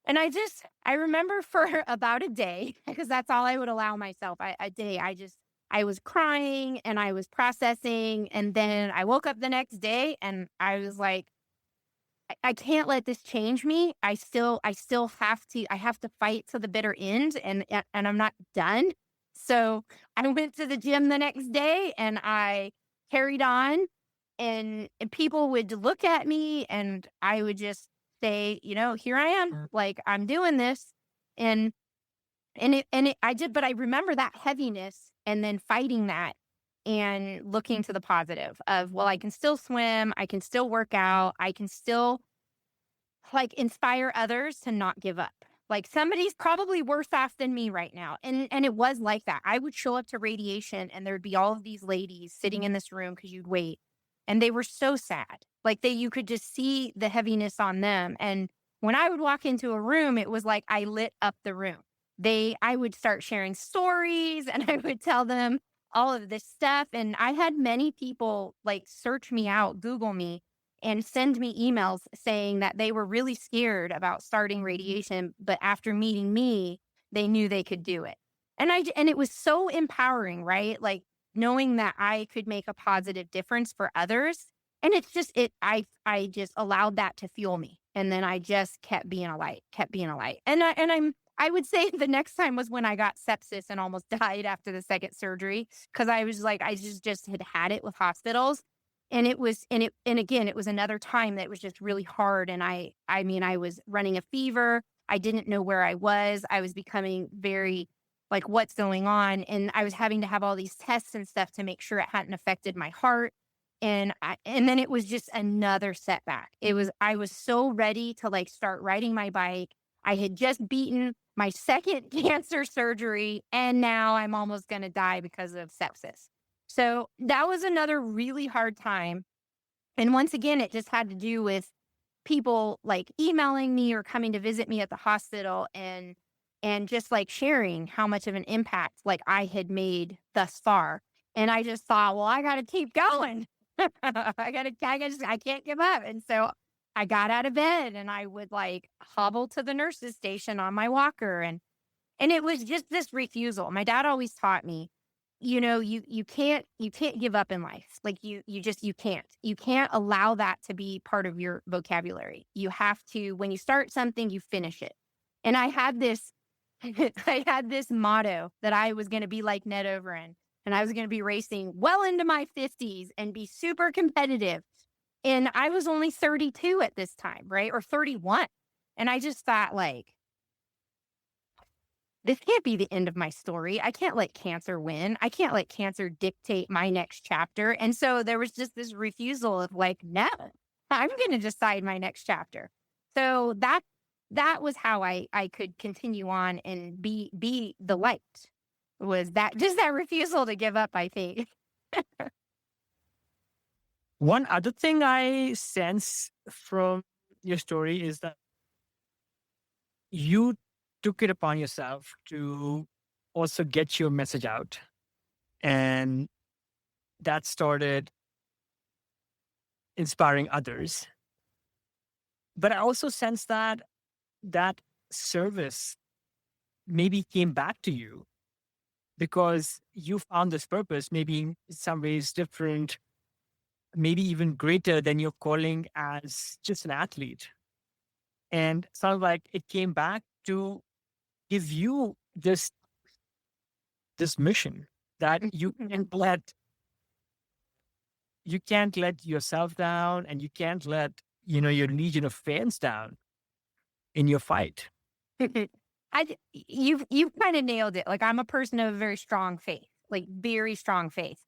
And I remember for about a day, because that's all I would allow myself, a day, I was crying and I was processing. And then I woke up the next day and I was like, I can't let this change me. I still have to fight to the bitter end, and I'm not done. So I went to the gym the next day and I carried on, and people would look at me and I would just say, here I am, like I'm doing this. And I did, but I remember that heaviness and then fighting that and looking to the positive of, well, I can still swim, I can still work out, I can still like inspire others to not give up. Like somebody's probably worse off than me right now. And it was like that. I would show up to radiation and there'd be all of these ladies sitting in this room because you'd wait. And they were so sad. Like you could just see the heaviness on them. And when I would walk into a room, it was like I lit up the room. I would start sharing stories and I would tell them all of this stuff. And I had many people like search me out, Google me, and send me emails saying that they were really scared about starting radiation, but after meeting me, they knew they could do it. And it was so empowering, right? Like knowing that I could make a positive difference for others. And it's just I just allowed that to fuel me. And then I just kept being a light, kept being a light. I would say the next time was when I got sepsis and almost died after the second surgery because I was like, I just had it with hospitals. And again, it was another time that was just really hard. And I mean, I was running a fever. I didn't know where I was. I was becoming very like, what's going on? And I was having to have all these tests and stuff to make sure it hadn't affected my heart. And then it was just another setback. I was so ready to like start riding my bike. I had just beaten my second cancer surgery, and now I'm almost going to die because of sepsis. So that was another really hard time. And once again, it just had to do with people like emailing me or coming to visit me at the hospital and just like sharing how much of an impact like I had made thus far. And I just thought, well, I got to keep going. I can't give up. And so I got out of bed and I would like hobble to the nurse's station on my walker. And it was just this refusal. My dad always taught me, you can't give up in life. Like you can't allow that to be part of your vocabulary. You have to, when you start something, you finish it. And I had this, I had this motto that I was going to be like Ned Overend and I was going to be racing well into my 50s and be super competitive. And I was only 32 at this time, right? Or 31. And I just thought like, this can't be the end of my story. I can't let cancer win. I can't let cancer dictate my next chapter. And so there was just this refusal of like, no, I'm going to decide my next chapter. So that was how I could continue on and be the light. Was that just that refusal to give up, I think. One other thing I sense from your story is that you took it upon yourself to also get your message out. And that started inspiring others. But I also sense that that service maybe came back to you because you found this purpose, maybe in some ways different, maybe even greater than your calling as just an athlete. And sounds like it came back to give you this mission that you can't let yourself down, and you can't let your legion of fans down in your fight. You've kind of nailed it. Like I'm a person of very strong faith, like very strong faith.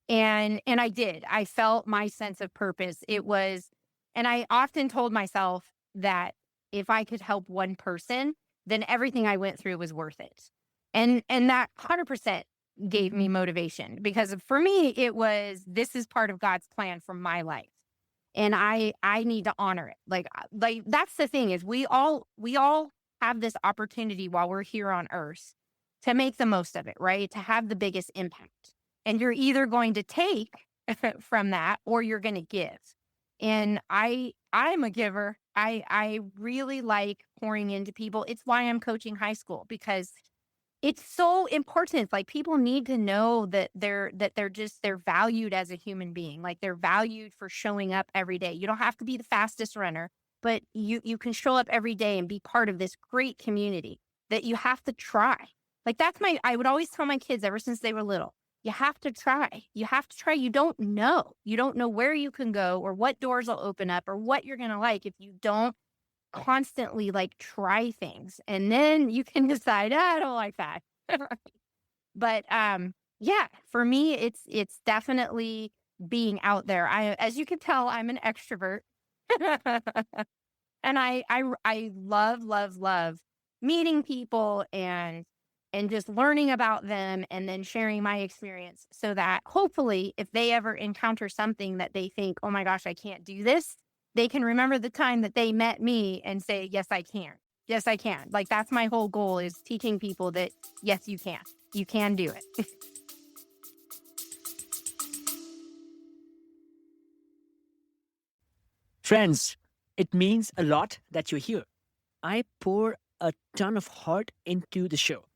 And I felt my sense of purpose. And I often told myself that if I could help one person, then everything I went through was worth it. And that 100% gave me motivation because for me, it was, this is part of God's plan for my life. And I need to honor it. Like that's the thing is we all have this opportunity while we're here on earth to make the most of it, right? To have the biggest impact. And you're either going to take from that or you're going to give. And I'm a giver. I really like pouring into people. It's why I'm coaching high school because it's so important. Like people need to know that they're valued as a human being. Like they're valued for showing up every day. You don't have to be the fastest runner, but you can show up every day and be part of this great community that you have to try. Like I would always tell my kids ever since they were little, you have to try. You have to try. You don't know. You don't know where you can go or what doors will open up or what you're going to like if you don't constantly like try things. And then you can decide, "Ah, I don't like that." But yeah, for me it's definitely being out there. As you can tell, I'm an extrovert. And I love, love, love meeting people and just learning about them and then sharing my experience so that hopefully if they ever encounter something that they think, "Oh my gosh, I can't do this," they can remember the time that they met me and say, "Yes, I can. Yes, I can." Like that's my whole goal is teaching people that yes, you can. You can do it. Friends, it means a lot that you're here. I pour a ton of heart into the show.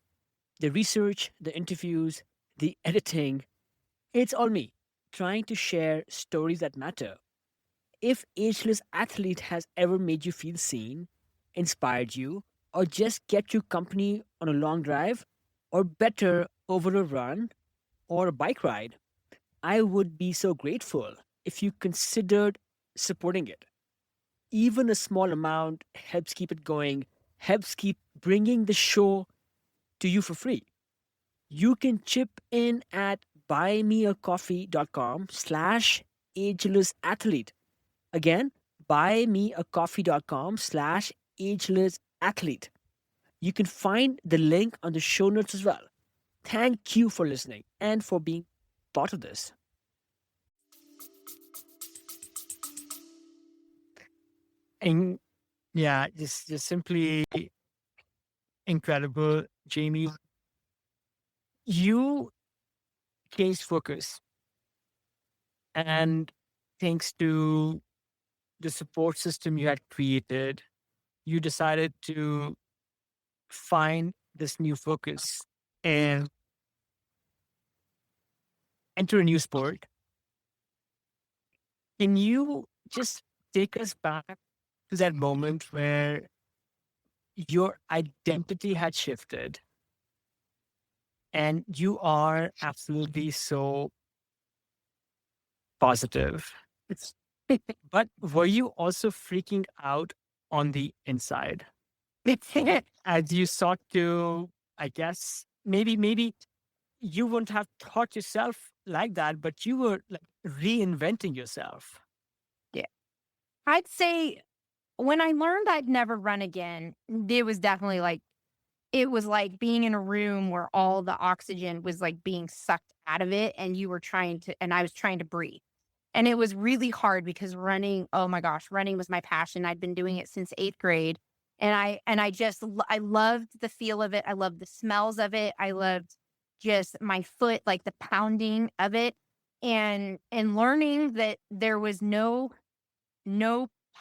The research, the interviews, the editing, it's all me, trying to share stories that matter. If Ageless Athlete has ever made you feel seen, inspired you, or just kept you company on a long drive, or better, over a run or a bike ride, I would be so grateful if you considered supporting it. Even a small amount helps keep it going, helps keep bringing the show to you for free. You can chip in at buymeacoffee.com slash agelessathlete. Again, buymeacoffee.com slash agelessathlete. You can find the link on the show notes as well. Thank you for listening and for being part of this. And yeah, just simply incredible, Jamie. You changed focus, and thanks to the support system you had created, you decided to find this new focus and enter a new sport. Can you just take us back to that moment where your identity had shifted and you are absolutely so positive? It's, but were you also freaking out on the inside as you sought to, I guess, maybe you wouldn't have taught yourself like that, but you were like reinventing yourself. Yeah. I'd say when I learned I'd never run again, it was definitely like it was like being in a room where all the oxygen was like being sucked out of it and you were trying to and I was trying to breathe. And it was really hard because running, oh my gosh, running was my passion. I'd been doing it since 8th grade. I loved the feel of it. I loved the smells of it. I loved just my foot, like the pounding of it. And learning that there was no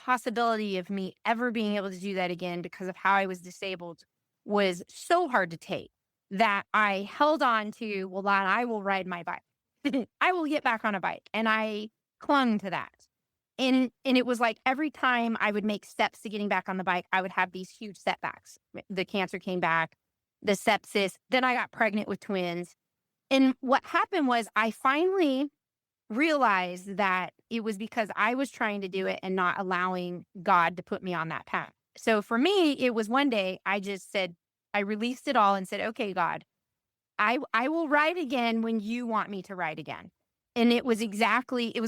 possibility of me ever being able to do that again because of how I was disabled was so hard to take that I held on to, well, then I will ride my bike. I will get back on a bike. And I clung to that. And it was like every time I would make steps to getting back on the bike, I would have these huge setbacks. The cancer came back, the sepsis, then I got pregnant with twins. And what happened was I finally realized that it was because I was trying to do it and not allowing God to put me on that path. So for me, it was one day I just said, I released it all and said, "Okay, God, I will ride again when you want me to ride again." And it was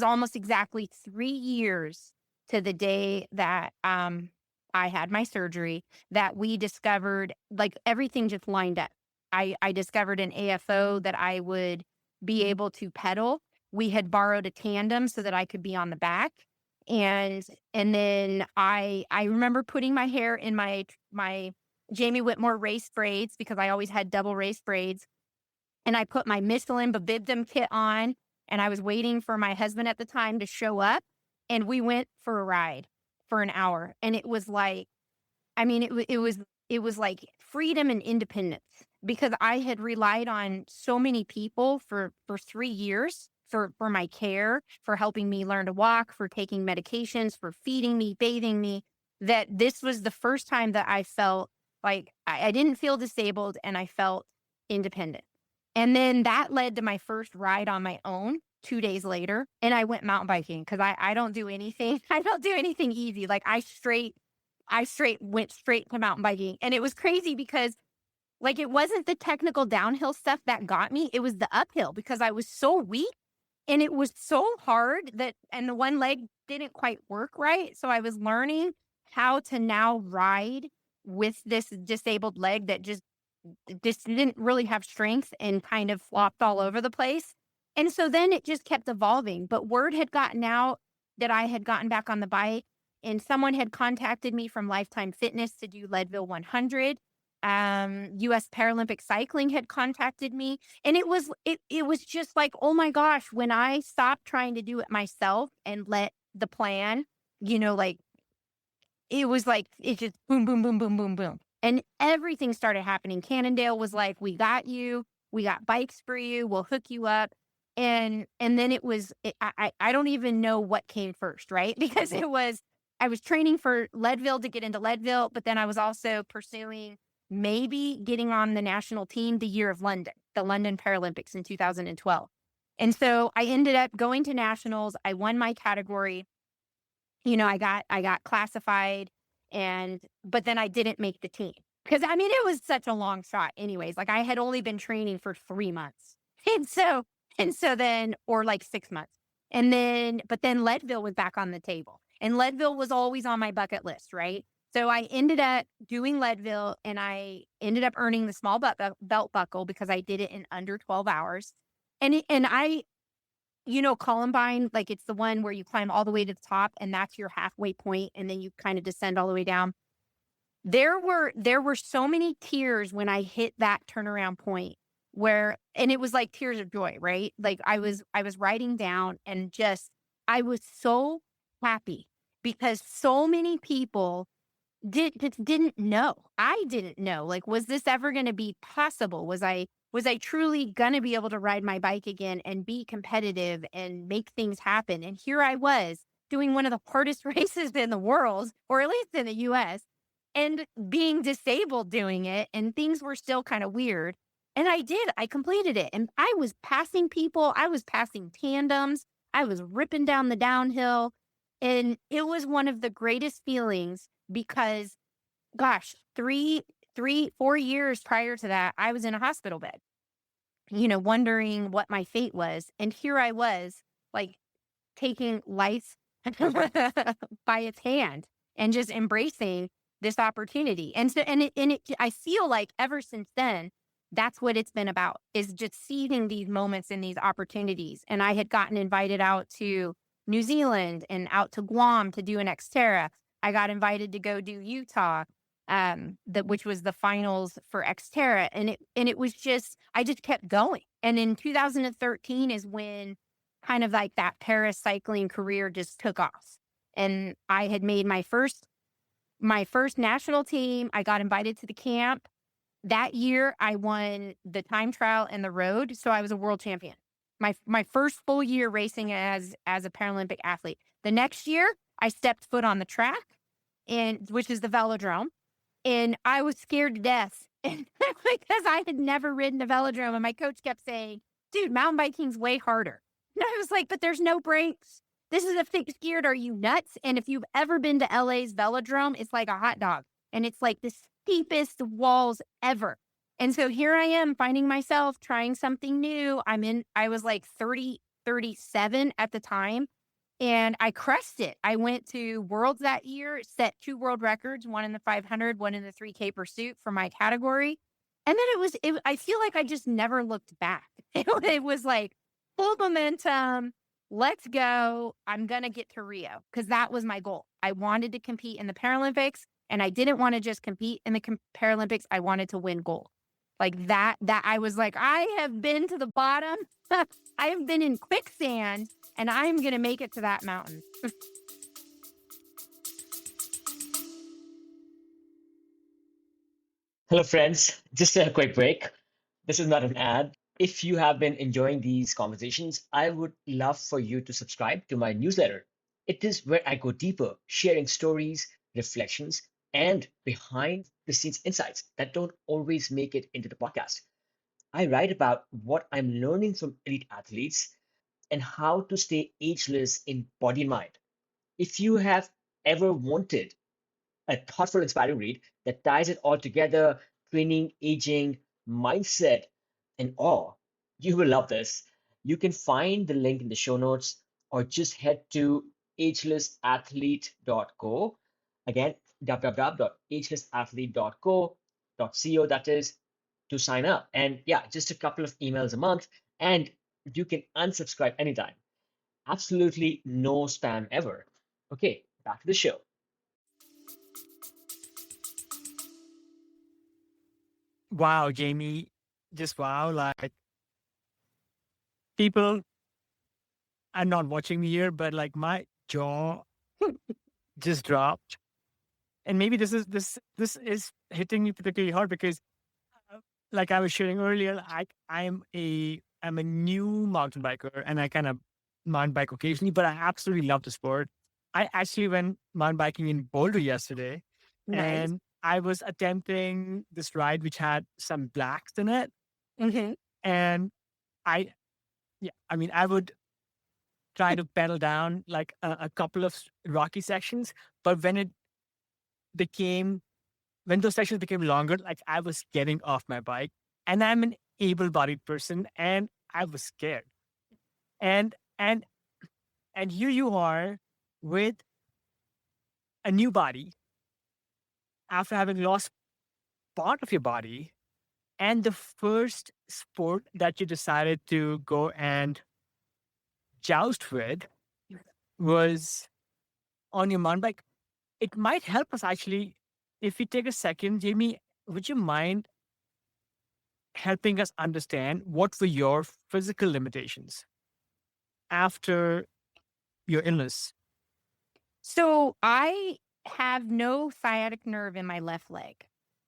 almost exactly 3 years to the day that I had my surgery that we discovered like everything just lined up. I discovered an AFO that I would be able to pedal. We had borrowed a tandem so that I could be on the back. And and then I remember putting my hair in my Jamie Whitmore race braids because I always had double race braids. And I put my Michelin Babibdom kit on, and I was waiting for my husband at the time to show up, and we went for a ride for an hour. And it was like, I mean, it was like freedom and independence because I had relied on so many people for 3 years for my care, for helping me learn to walk, for taking medications, for feeding me, bathing me, that this was the first time that I felt like I didn't feel disabled and I felt independent. And then that led to my first ride on my own 2 days later. And I went mountain biking because I don't do anything. I don't do anything easy. Like I went straight to mountain biking. And it was crazy because like it wasn't the technical downhill stuff that got me. It was the uphill because I was so weak and it was so hard that, and the one leg didn't quite work right. So I was learning how to now ride with this disabled leg that just didn't really have strength and kind of flopped all over the place. And so then it just kept evolving. But word had gotten out that I had gotten back on the bike, and someone had contacted me from Lifetime Fitness to do Leadville 100. US Paralympic Cycling had contacted me, and it was just like, oh my gosh, when I stopped trying to do it myself and let the plan, like it was like it just boom, boom, boom, boom, boom, boom. And everything started happening. Cannondale was like, we got you, we got bikes for you, we'll hook you up. And then I don't even know what came first, right? Because I was training for Leadville to get into Leadville, but then I was also pursuing maybe getting on the national team the year of London, the London Paralympics in 2012. And so I ended up going to nationals. I won my category. I got classified, but then I didn't make the team because I mean it was such a long shot anyways. Like I had only been training for 3 months. And so then, or like 6 months. But then Leadville was back on the table, and Leadville was always on my bucket list. Right. So I ended up doing Leadville, and I ended up earning the small belt buckle because I did it in under 12 hours. And I, Columbine, like it's the one where you climb all the way to the top and that's your halfway point, and then you kind of descend all the way down. There were so many tears when I hit that turnaround point and it was like tears of joy, right? Like I was writing down and I was so happy because so many people just didn't know. I didn't know. Like, was this ever going to be possible? Was I truly going to be able to ride my bike again and be competitive and make things happen? And here I was doing one of the hardest races in the world, or at least in the US, and being disabled doing it. And things were still kind of weird. And I completed it. And I was passing people, I was passing tandems, I was ripping down the downhill. And it was one of the greatest feelings because, gosh, 4 years prior to that, I was in a hospital bed, wondering what my fate was. And here I was, like, taking life by its hand and just embracing this opportunity. And so, I feel like ever since then, that's what it's been about, is just seizing these moments and these opportunities. And I had gotten invited out to New Zealand and out to Guam to do an XTERRA. I got invited to go do Utah, which was the finals for XTERRA. And it was just, I just kept going. And in 2013 is when kind of like that Paris cycling career just took off. And I had made my first national team. I got invited to the camp. That year I won the time trial and the road. So I was a world champion. My first full year racing as a Paralympic athlete. The next year I stepped foot on the track, which is the velodrome. And I was scared to death because I had never ridden a velodrome. And my coach kept saying, dude, mountain biking's way harder. And I was like, but there's no brakes. This is a fixed geared. Are you nuts? And if you've ever been to LA's velodrome, it's like a hot dog. And it's like the steepest walls ever. And so here I am finding myself trying something new. I was like 37 at the time. And I crushed it. I went to Worlds that year, set 2 world records, one in the 500, one in the 3K pursuit for my category. And then I feel like I just never looked back. It was like full momentum. Let's go. I'm going to get to Rio because that was my goal. I wanted to compete in the Paralympics, and I didn't want to just compete in the Paralympics. I wanted to win gold. Like that I was like, I have been to the bottom. I have been in quicksand, and I'm going to make it to that mountain. Hello, friends. Just a quick break. This is not an ad. If you have been enjoying these conversations, I would love for you to subscribe to my newsletter. It is where I go deeper, sharing stories, reflections, and behind the scenes insights that don't always make it into the podcast. I write about what I'm learning from elite athletes and how to stay ageless in body and mind. If you have ever wanted a thoughtful, inspiring read that ties it all together, training, aging, mindset, and awe, you will love this. You can find the link in the show notes or just head to agelessathlete.co. Again, www.agelessathlete.co, that is, to sign up. And yeah, just a couple of emails a month, and you can unsubscribe anytime. Absolutely no spam ever. Okay, back to the show. Wow, Jamie, just wow. Like people are not watching me here, but like my jaw just dropped. And maybe this is hitting me particularly hard because uh, like I was sharing earlier, I'm a new mountain biker and I kind of mountain bike occasionally, but I absolutely love the sport. I actually went mountain biking in Boulder yesterday Nice. and I was attempting this ride which had some blacks in it. And I yeah, I mean I would try to pedal down like a couple of rocky sections, but became when those sections became longer, like I was getting off my bike, and I'm an able-bodied person, and I was scared. And and and here you are with a new body after having lost part of your body, and the first sport that you decided to go and joust with was on your mountain bike. It might help us actually if we take a second, Jamie. Would you mind helping us understand what were your physical limitations after your illness? So I have no sciatic nerve in my left leg,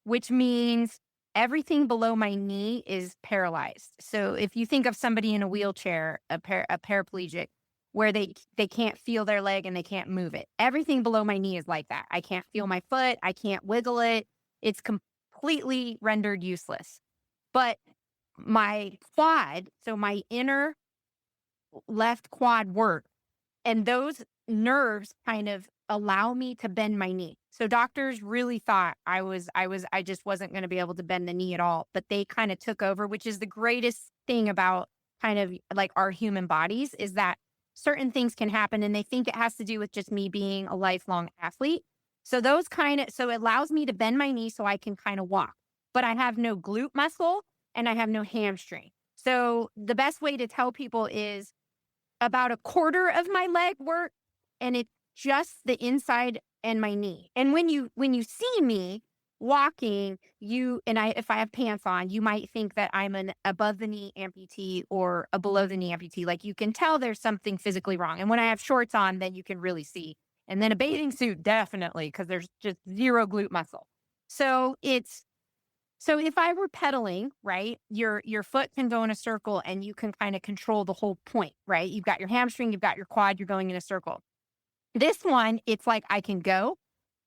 which means everything below my knee is paralyzed. So if you think of somebody in a wheelchair, a paraplegic, where they can't feel their leg and they can't move it, everything below my knee is like that. I can't feel my foot. I can't wiggle it. It's completely rendered useless. But my quad, so my inner left quad work, and those nerves kind of allow me to bend my knee. So doctors really thought I just wasn't going to be able to bend the knee at all, but they kind of took over, which is the greatest thing about kind of like our human bodies is that certain things can happen and they think it has to do with just me being a lifelong athlete. So so it allows me to bend my knee so I can kind of walk. But I have no glute muscle and I have no hamstring. So the best way to tell people is about a quarter of my leg work and it's just the inside and my knee. And when you see me walking, you and I if I have pants on, you might think that I'm an above the knee amputee or a below the knee amputee. Like you can tell there's something physically wrong. And when I have shorts on, then you can really see. And then a bathing suit, definitely, because there's just zero glute muscle. So if I were pedaling, right, your foot can go in a circle and you can kind of control the whole point, right? You've got your hamstring, you've got your quad, you're going in a circle. This one, it's like I can go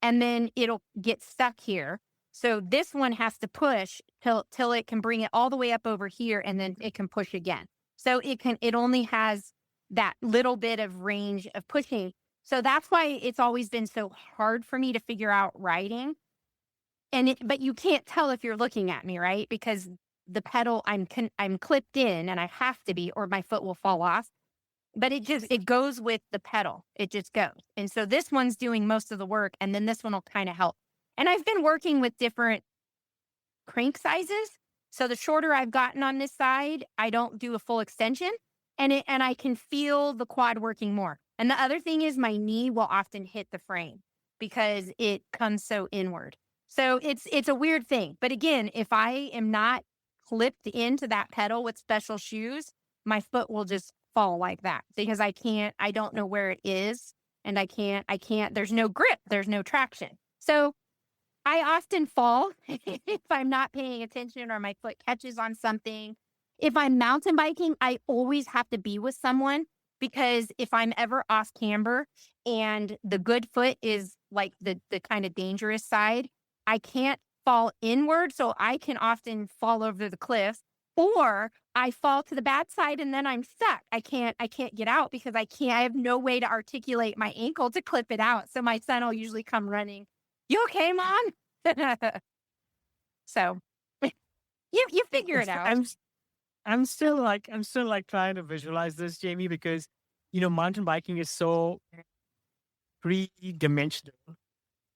and then it'll get stuck here. So this one has to push till it can bring it all the way up over here and then it can push again. So it only has that little bit of range of pushing. So that's why it's always been so hard for me to figure out riding. But you can't tell if you're looking at me, right? Because the pedal I'm clipped in and I have to be or my foot will fall off. But it goes with the pedal. It just goes. And so this one's doing most of the work and then this one will kind of help. And I've been working with different crank sizes. So the shorter I've gotten on this side, I don't do a full extension and I can feel the quad working more. And the other thing is my knee will often hit the frame because it comes so inward. So it's a weird thing. But again, if I am not clipped into that pedal with special shoes, my foot will just fall like that because I don't know where it is and I can't, there's no grip, there's no traction. So I often fall if I'm not paying attention or my foot catches on something. If I'm mountain biking, I always have to be with someone because if I'm ever off camber and the good foot is like the kind of dangerous side, I can't fall inward. So I can often fall over the cliff or I fall to the bad side and then I'm stuck. I can't get out because I have no way to articulate my ankle to clip it out. So my son will usually come running. You okay, mom? So you figure it It's- out. I'm I'm still like trying to visualize this, Jamie, because mountain biking is so three-dimensional.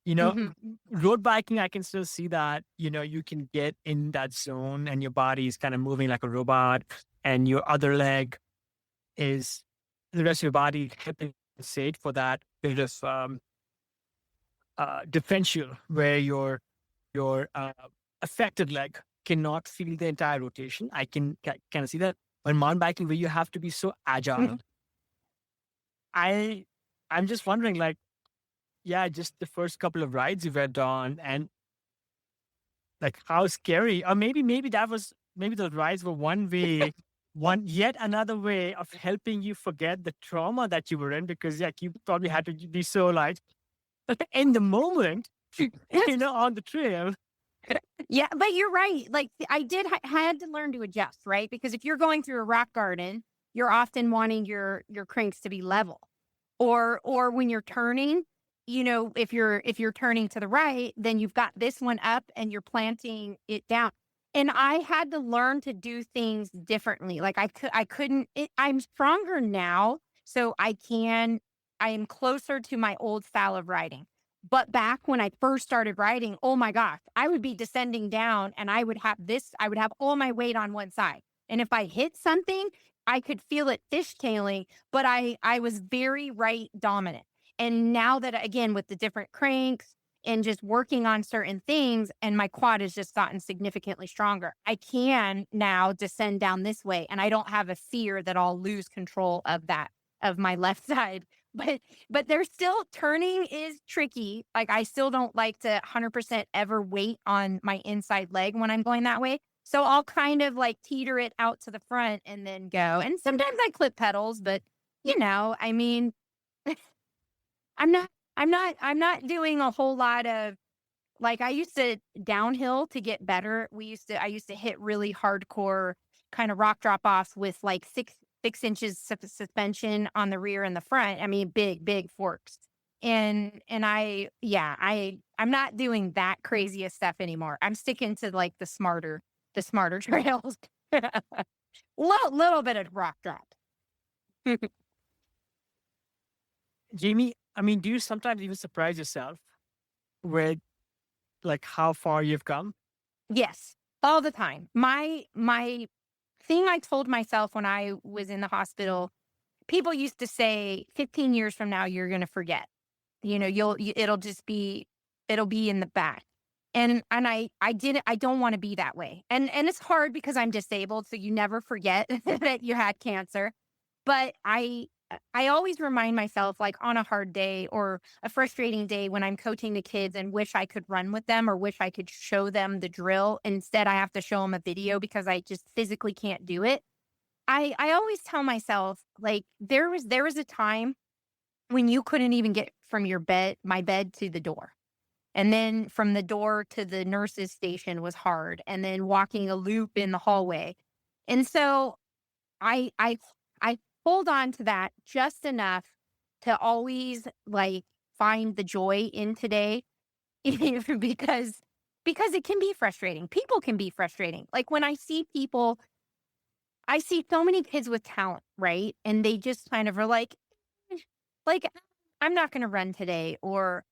Mhm. Road biking, I can still see that, you can get in that zone and your body is kind of moving like a robot, and your other leg is the rest of your body compensate for that bit of differential where your affected leg cannot feel the entire rotation. I can kind of see that. But mountain biking, where you have to be so agile, I I'm just wondering, like, yeah, just the first couple of rides you went on, and like how scary, or maybe that was maybe the rides were one way, one yet another way of helping you forget the trauma that you were in, because like you probably had to be so like in the moment, on the trail. Yeah, but you're right. Like had to learn to adjust, right? Because if you're going through a rock garden, you're often wanting your cranks to be level. Or when you're turning, if you're turning to the right, then you've got this one up and you're planting it down. And I had to learn to do things differently. Like I'm stronger now, so I am closer to my old style of riding. But back when I first started riding, oh my gosh, I would be descending down and I would have all my weight on one side. And if I hit something, I could feel it fishtailing, but I was very right dominant. And now that, again, with the different cranks and just working on certain things, and my quad has just gotten significantly stronger, I can now descend down this way, and I don't have a fear that I'll lose control of my left side. But there's still, turning is tricky. Like, I still don't like to 100% ever weight on my inside leg when I'm going that way. So I'll kind of like teeter it out to the front and then go. And sometimes I clip pedals, but I mean, I'm not I'm not doing a whole lot of, like, I used to downhill to get better. I used to hit really hardcore kind of rock drop offs with like 6 inches suspension on the rear and the front. I mean, big forks. And I'm not doing that craziest stuff anymore. I'm sticking to like the smarter trails. Little bit of rock drop. Jamie, I mean, do you sometimes even surprise yourself with like how far you've come? Yes, all the time. My thing I told myself when I was in the hospital, people used to say 15 years from now you're going to forget. It'll just it'll be in the back. And I didn't I don't want to be that way. And it's hard because I'm disabled, so you never forget that you had cancer. But I always remind myself, like, on a hard day or a frustrating day when I'm coaching the kids and wish I could run with them or wish I could show them the drill. Instead, I have to show them a video because I just physically can't do it. I always tell myself, like, there was a time when you couldn't even get from my bed to the door. And then from the door to the nurse's station was hard. And then walking a loop in the hallway. And so I hold on to that just enough to always, like, find the joy in today. because it can be frustrating. People can be frustrating. Like, when I see so many kids with talent, right? And they just kind of are "Eh, like, I'm not going to run today," or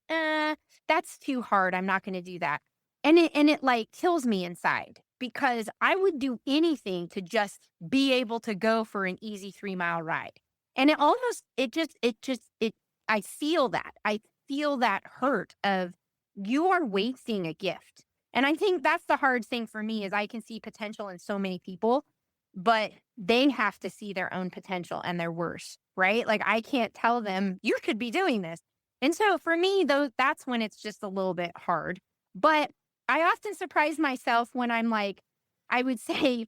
that's too hard. I'm not going to do that. And it like kills me inside because I would do anything to just be able to go for an easy 3-mile ride. And I feel that. I feel that hurt of, you are wasting a gift. And I think that's the hard thing for me is I can see potential in so many people, but they have to see their own potential and their worth, right? Like, I can't tell them you could be doing this. And so for me, though, that's when it's just a little bit hard. But I often surprise myself when I'm like, I would say,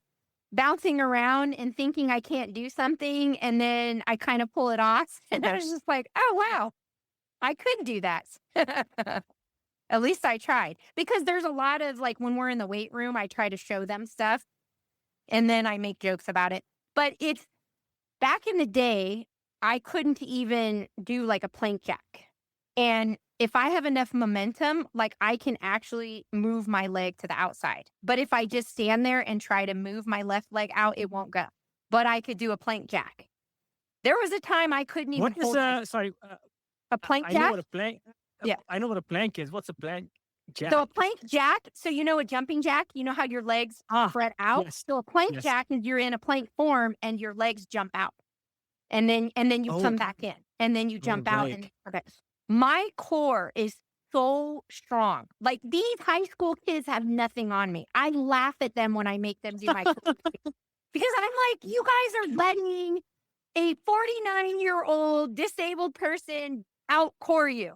bouncing around and thinking I can't do something. And then I kind of pull it off. And I was just like, oh, wow, I could do that. At least I tried. Because there's a lot of, like, when we're in the weight room, I try to show them stuff. And then I make jokes about it. But it's back in the day, I couldn't even do like a plank jack. And if I have enough momentum, like I can actually move my leg to the outside. But if I just stand there and try to move my left leg out, it won't go. But I could do a plank jack. There was a time I couldn't even What is hold sorry? a plank I know jack. what a plank. Yeah. I know what a plank is. What's a plank jack? So a plank jack, so you know a jumping jack, you know how your legs spread out? Yes. So a plank Yes. jack is you're in a plank form and your legs jump out. And then you come back in. And then you jump out and okay. My core is so strong. Like these high school kids have nothing on me. I laugh at them when I make them do my because I'm like, you guys are letting a 49-year-old disabled person outcore you.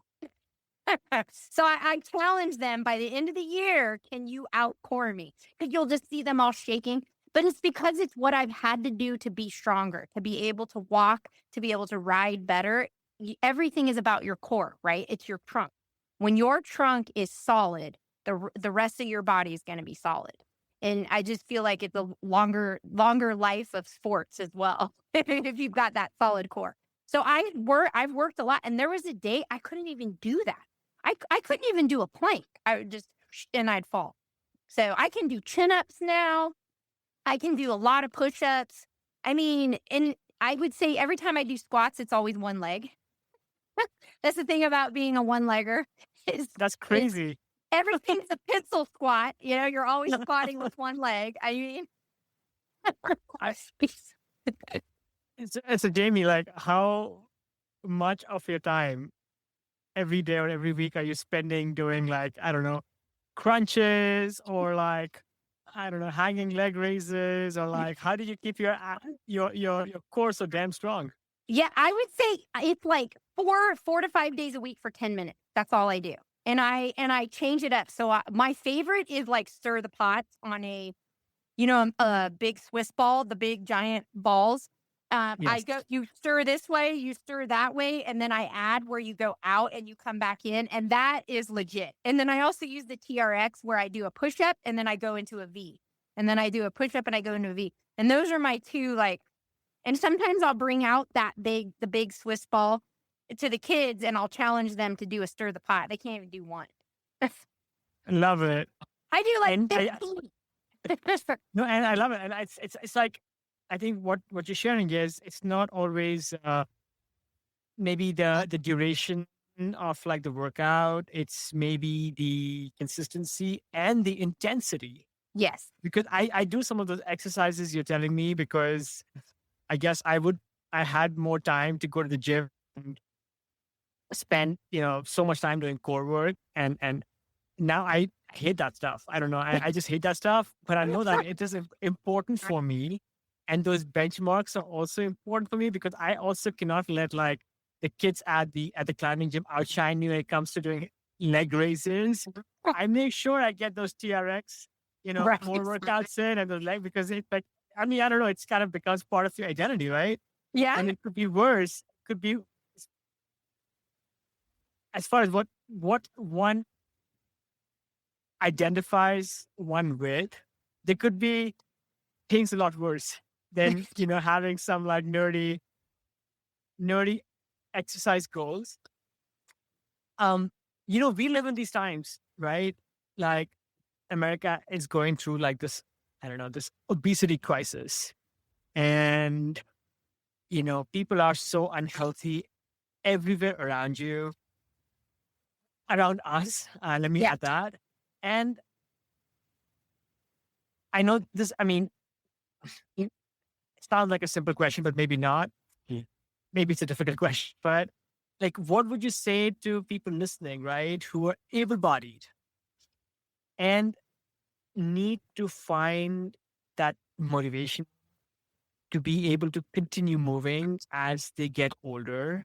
So I challenge them by the end of the year, can you outcore me? Because you'll just see them all shaking. But it's because it's what I've had to do to be stronger, to be able to walk, to be able to ride better. Everything is about your core, right? It's your trunk. When your trunk is solid, the rest of your body is going to be solid. And I just feel like it's a longer life of sports as well, if you've got that solid core. So I've worked a lot. And there was a day I couldn't even do that. I couldn't even do a plank. And I'd fall. So I can do chin-ups now. I can do a lot of push-ups. I mean, and I would say every time I do squats, it's always one leg. That's the thing about being a one-legger. That's crazy. Everything's a pencil squat. You know, you're always squatting with one leg. I mean, it's a Jamie, like how much of your time every day or every week are you spending doing like, I don't know, crunches or like, I don't know, hanging leg raises or like, how do you keep your core so damn strong? Yeah, I would say it's like 4 to 5 days a week for 10 minutes. That's all I do. And I change it up. So my favorite is like stir the pots on a big Swiss ball, the big giant balls. Yes. You stir this way, you stir that way, and then I add where you go out and you come back in, and that is legit. And then I also use the TRX where I do a push up and then I go into a V, and then I do a push up and I go into a V, and those are my two like. And sometimes I'll bring out the big Swiss ball to the kids, and I'll challenge them to do a stir the pot. They can't even do one. Love it. I do like And 15. No, and I love it. And it's like, I think what you're sharing is it's not always maybe the duration of like the workout. It's maybe the consistency and the intensity. Yes. Because I do some of those exercises you're telling me because I guess I had more time to go to the gym and spend, so much time doing core work. And now I hate that stuff. I don't know. I just hate that stuff, but I know that it is important for me. And those benchmarks are also important for me because I also cannot let like the kids at the climbing gym outshine me when it comes to doing leg raises. I make sure I get those TRX, Right. more workouts in and those leg because it's like, I mean, I don't know, it's kind of becomes part of your identity, right? Yeah. And it could be worse. It could be as far as what one identifies one with, there could be things a lot worse than, having some like nerdy exercise goals. We live in these times, right? Like America is going through like this, I don't know, this obesity crisis. And, people are so unhealthy everywhere around you, around us. Let me add that. And I know this, I mean, it sounds like a simple question, but maybe not. Maybe it's a difficult question, but like, what would you say to people listening, right, who are able-bodied and need to find that motivation to be able to continue moving as they get older?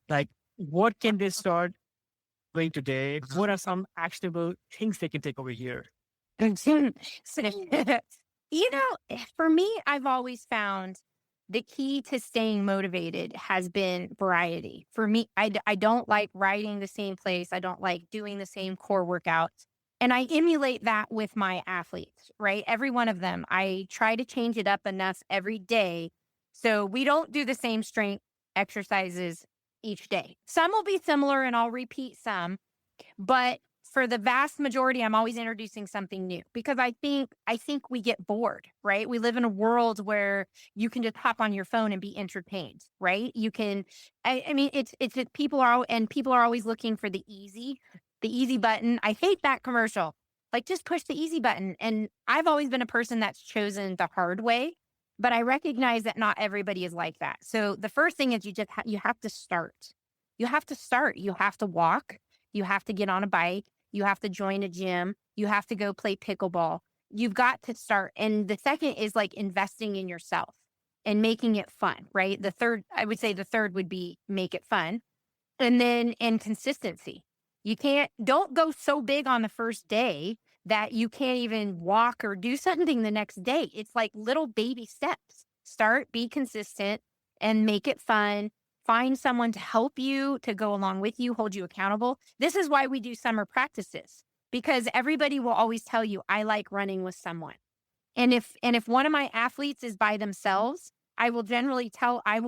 Like, what can they start doing today? What are some actionable things they can take over here? For me, I've always found the key to staying motivated has been variety. For me, I don't like riding the same place. I don't like doing the same core workouts. And I emulate that with my athletes, right? Every one of them. I try to change it up enough every day. So we don't do the same strength exercises each day. Some will be similar and I'll repeat some, but for the vast majority, I'm always introducing something new because I think we get bored, right? We live in a world where you can just hop on your phone and be entertained, right? You can, I mean, it's just people are always looking for the easy button. I hate that commercial. Like, just push the easy button. And I've always been a person that's chosen the hard way, but I recognize that not everybody is like that. So the first thing is you have to start. You have to start. You have to walk. You have to get on a bike. You have to join a gym. You have to go play pickleball. You've got to start. And the second is like investing in yourself and making it fun, right? I would say the third would be make it fun. And consistency. Don't go so big on the first day that you can't even walk or do something the next day. It's like little baby steps. Start, be consistent, and make it fun. Find someone to help you, to go along with you, hold you accountable. This is why we do summer practices, because everybody will always tell you, I like running with someone. And if one of my athletes is by themselves, I will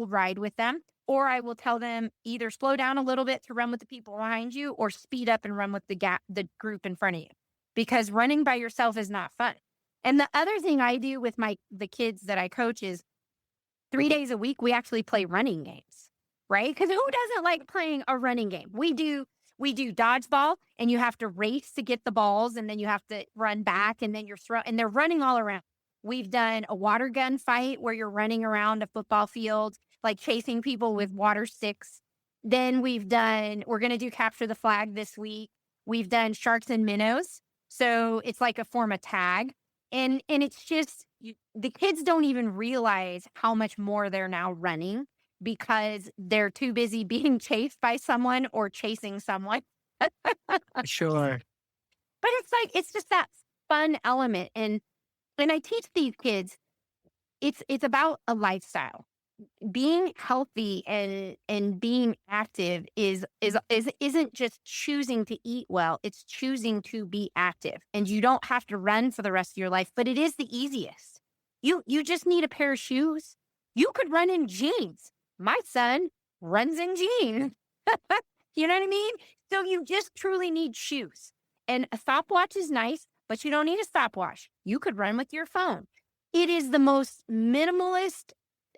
ride with them, or I will tell them either slow down a little bit to run with the people behind you or speed up and run with the group in front of you, because running by yourself is not fun. And the other thing I do with the kids that I coach is 3 days a week, we actually play running games, right? Because who doesn't like playing a running game? We do dodgeball, and you have to race to get the balls, and then you have to run back, and then and they're running all around. We've done a water gun fight where you're running around a football field, like chasing people with water sticks. Then we're going to do capture the flag this week. We've done sharks and minnows. So it's like a form of tag. And it's just, the kids don't even realize how much more they're now running because they're too busy being chased by someone or chasing someone. Sure. But it's just that fun element. And I teach these kids, it's about a lifestyle. Being healthy and being active isn't just choosing to eat well, it's choosing to be active. And you don't have to run for the rest of your life, but it is the easiest. You just need a pair of shoes. You could run in jeans. My son runs in jeans. You know what I mean? So you just truly need shoes. And a stopwatch is nice, but you don't need a stopwatch. You could run with your phone. It is the most minimalist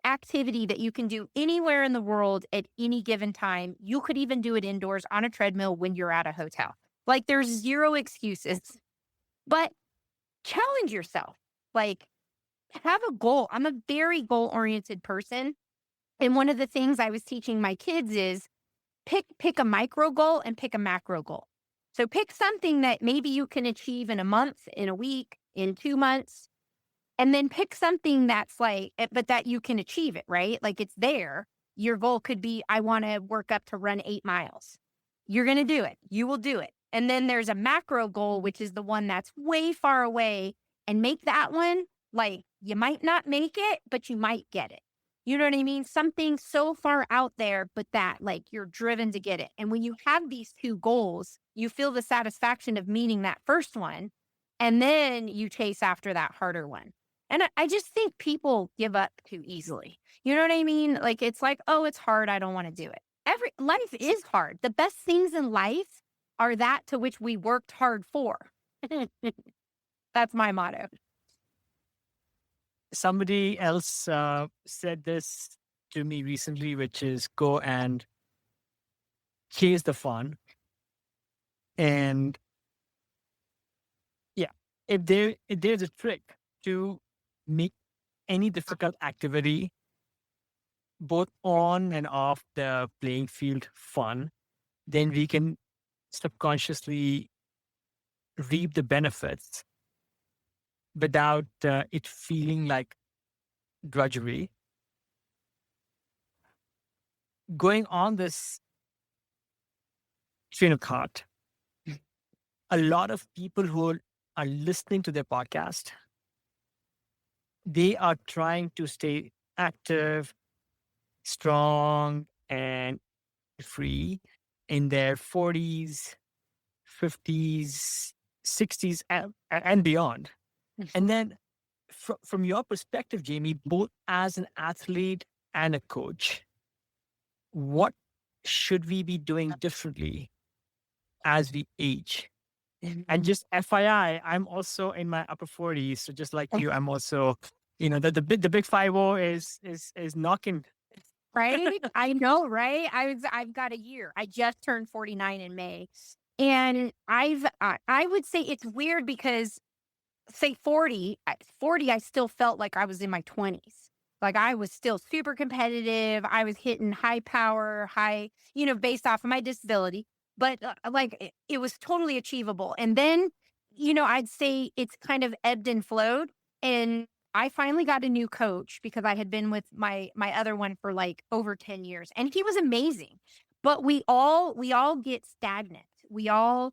activity that you can do anywhere in the world at any given time. You could even do it indoors on a treadmill when you're at a hotel. Like, there's zero excuses. But challenge yourself. Like, have a goal. I'm a very goal-oriented person. And one of the things I was teaching my kids is pick a micro goal and pick a macro goal. So pick something that maybe you can achieve in a month, in a week, in 2 months. And then pick something that's but that you can achieve it, right? Like, it's there. Your goal could be, I want to work up to run 8 miles. You're going to do it. You will do it. And then there's a macro goal, which is the one that's way far away, and make that one, like, you might not make it, but you might get it. You know what I mean? Something so far out there, but that, like, you're driven to get it. And when you have these two goals, you feel the satisfaction of meeting that first one, and then you chase after that harder one. And I just think people give up too easily. You know what I mean? Like, it's like, oh, it's hard, I don't want to do it. Life is hard. The best things in life are that to which we worked hard for. That's my motto. Somebody else said this to me recently, which is go and chase the fun. And yeah, if there's a trick to make any difficult activity, both on and off the playing field, fun, then we can subconsciously reap the benefits without it feeling like drudgery. Going on this train of thought, a lot of people who are listening to their podcast, they are trying to stay active, strong, and free in their 40s, 50s, 60s and beyond. And then from your perspective, Jamie, both as an athlete and a coach, what should we be doing differently as we age? And just FYI, I'm also in my upper 40s. So just like you, I'm also, the big 50 is knocking. Right? I know, right? I've got a year. I just turned 49 in May. And I would say it's weird because say 40, 40, I still felt like I was in my 20s. Like I was still super competitive. I was hitting high power, based off of my disability, but it was totally achievable. And then, I'd say it's kind of ebbed and flowed. And I finally got a new coach because I had been with my other one for like over 10 years and he was amazing. But we all get stagnant. We all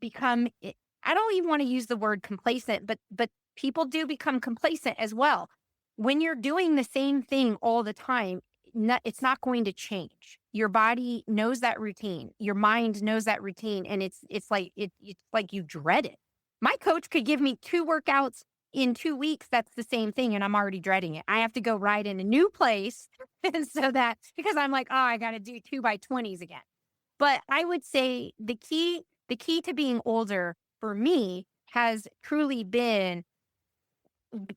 become I don't even want to use the word complacent, but people do become complacent as well. When you're doing the same thing all the time, it's not going to change. Your body knows that routine. Your mind knows that routine, and it's like you dread it. My coach could give me 2 workouts in 2 weeks. That's the same thing, and I'm already dreading it. I have to go ride in a new place, and so that because I'm like, oh, I got to do 2x20s again. But I would say the key to being older for me has truly been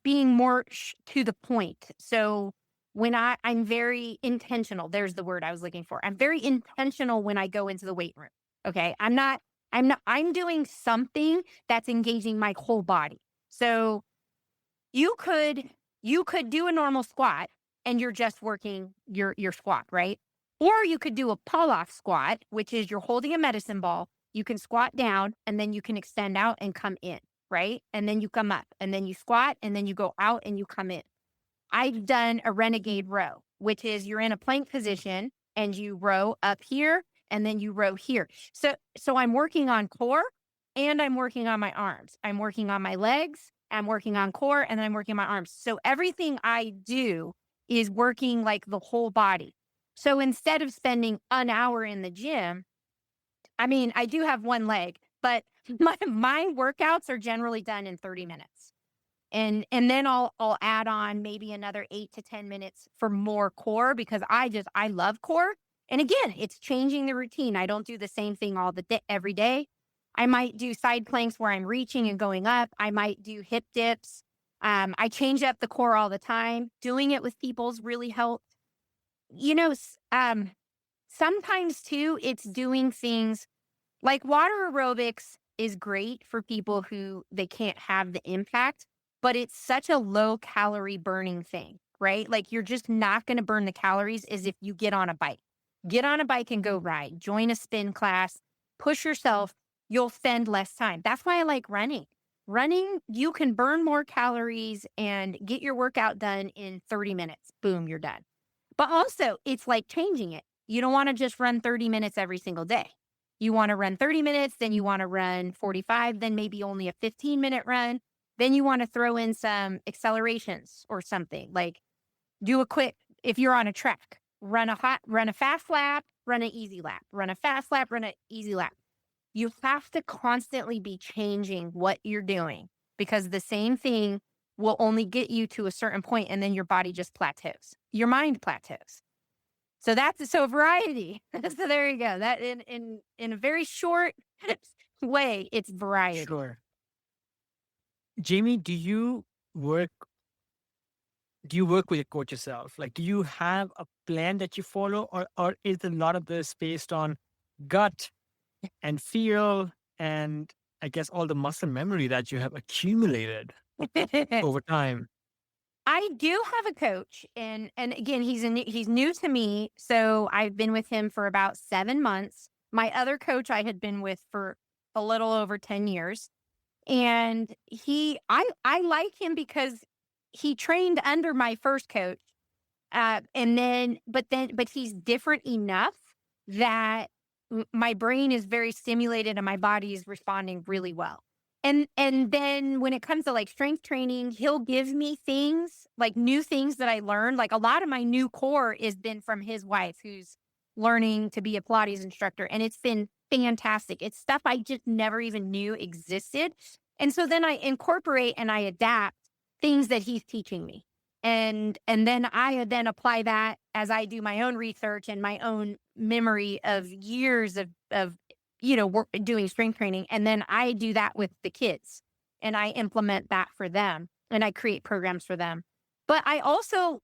being more to the point. So when I'm very intentional, there's the word I was looking for. I'm very intentional when I go into the weight room. Okay. I'm doing something that's engaging my whole body. So you could do a normal squat and you're just working your squat, right? Or you could do a pull-off squat, which is you're holding a medicine ball. You can squat down and then you can extend out and come in, right? And then you come up and then you squat and then you go out and you come in. I've done a renegade row, which is you're in a plank position and you row up here and then you row here. So I'm working on core and I'm working on my arms. I'm working on my legs, I'm working on core, and then I'm working on my arms. So everything I do is working like the whole body. So instead of spending an hour in the gym, I mean, I do have one leg, but my workouts are generally done in 30 minutes. And then I'll add on maybe another 8 to 10 minutes for more core because I love core. And again, it's changing the routine. I don't do the same thing every day. I might do side planks where I'm reaching and going up. I might do hip dips. I change up the core all the time. Doing it with people's really helped. Sometimes too, it's doing things like water aerobics is great for people who they can't have the impact, but it's such a low calorie burning thing, right? Like you're just not going to burn the calories as if you get on a bike. Get on a bike and go ride, join a spin class, push yourself. You'll spend less time. That's why I like running. Running, you can burn more calories and get your workout done in 30 minutes. Boom, you're done. But also, it's like changing it. You don't want to just run 30 minutes every single day. You want to run 30 minutes, then you want to run 45, then maybe only a 15-minute run. Then you want to throw in some accelerations or something. Like do a quick, if you're on a track, run a fast lap, run an easy lap, run a fast lap, run an easy lap. You have to constantly be changing what you're doing because the same thing will only get you to a certain point and then your body just plateaus. Your mind plateaus. So variety. So there you go. That in a very short way, it's variety. Sure. Jamie, do you work with your coach yourself? Like, do you have a plan that you follow, or is a lot of this based on gut and feel and I guess all the muscle memory that you have accumulated over time? I do have a coach, and again, he's new to me, so I've been with him for about 7 months. My other coach I had been with for a little over 10 years, and I like him because he trained under my first coach, but he's different enough that my brain is very stimulated and my body is responding really well. And then when it comes to like strength training, he'll give me things like new things that I learned. Like a lot of my new core has been from his wife, who's learning to be a Pilates instructor, and it's been fantastic. It's stuff I just never even knew existed. And so then I incorporate and I adapt things that he's teaching me. And then I then apply that as I do my own research and my own memory of years of work, doing strength training. And then I do that with the kids and I implement that for them and I create programs for them. But I also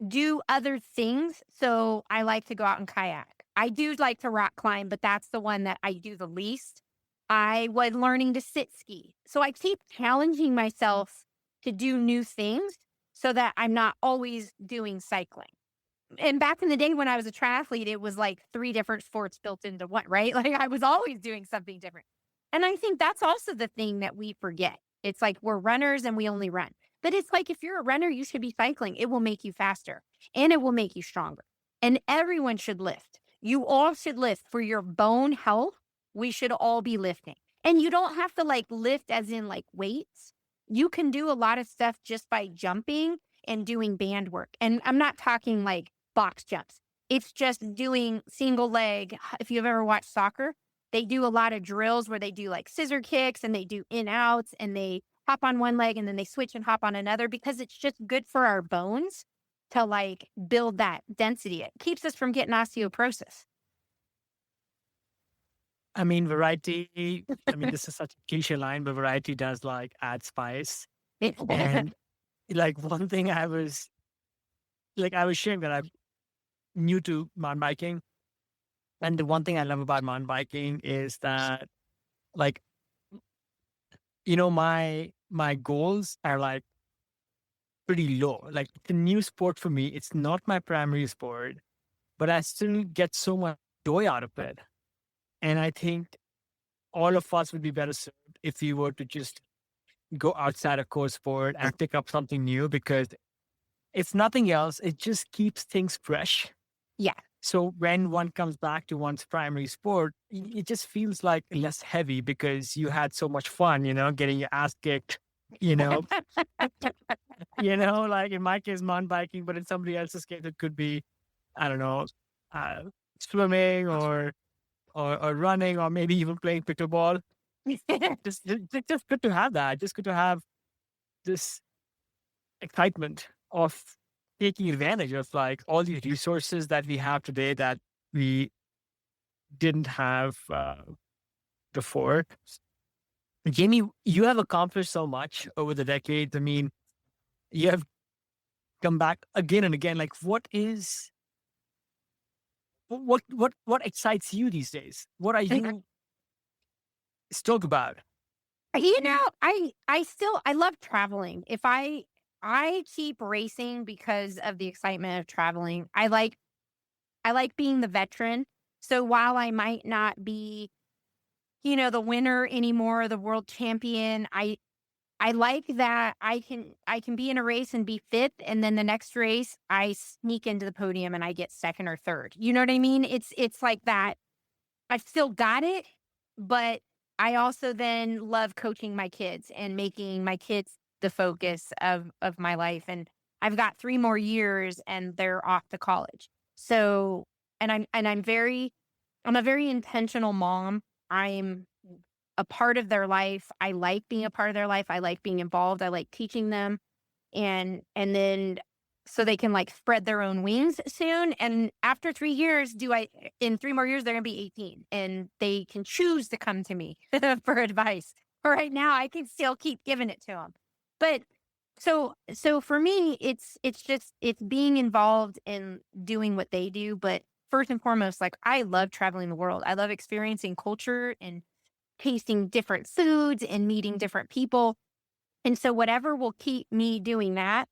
do other things. So I like to go out and kayak. I do like to rock climb, but that's the one that I do the least. I was learning to sit ski. So I keep challenging myself to do new things so that I'm not always doing cycling. And back in the day when I was a triathlete, it was like 3 different sports built into one, right? Like I was always doing something different. And I think that's also the thing that we forget. It's like we're runners and we only run. But it's like if you're a runner, you should be cycling. It will make you faster and it will make you stronger. And everyone should lift. You all should lift for your bone health. We should all be lifting. And you don't have to like lift as in like weights. You can do a lot of stuff just by jumping and doing band work. And I'm not talking like box jumps. It's just doing single leg. If you've ever watched soccer, they do a lot of drills where they do like scissor kicks and they do in outs and they hop on one leg and then they switch and hop on another because it's just good for our bones to like build that density. It keeps us from getting osteoporosis. I mean, variety, I mean, this is such a cliche line, but variety does like add spice. And like one thing I was sharing that I'm new to mountain biking. And the one thing I love about mountain biking is that like, my goals are like pretty low. Like it's a new sport for me. It's not my primary sport, but I still get so much joy out of it. And I think all of us would be better served if we were to just go outside of core sport and pick up something new because if nothing else, it just keeps things fresh. Yeah. So when one comes back to one's primary sport, it just feels like less heavy because you had so much fun, getting your ass kicked, like in my case, mountain biking, but in somebody else's case, it could be, I don't know, swimming or running or maybe even playing pickleball. Just good to have that. Just good to have this excitement of taking advantage of like all these resources that we have today that we didn't have before. Jamie, you have accomplished so much over the decades. I mean, you have come back again and again. Like, what excites you these days? What are you stoked about? I love traveling. If I keep racing because of the excitement of traveling. I like being the veteran. So while I might not be, the winner anymore, the world champion, I like that I can be in a race and be fifth, and then the next race I sneak into the podium and I get second or third. You know what I mean? It's like that. I've still got it, but I also then love coaching my kids and making my kids the focus of my life. And I've got 3 more years and they're off to college. So, and I'm a very intentional mom. I'm a part of their life. I like being a part of their life. I like being involved. I like teaching them and then so they can like spread their own wings soon. And after 3 years, in 3 more years, they're going to be 18 and they can choose to come to me for advice. But right now I can still keep giving it to them. But so for me, it's being involved in doing what they do. But first and foremost, like I love traveling the world. I love experiencing culture and tasting different foods and meeting different people. And so whatever will keep me doing that,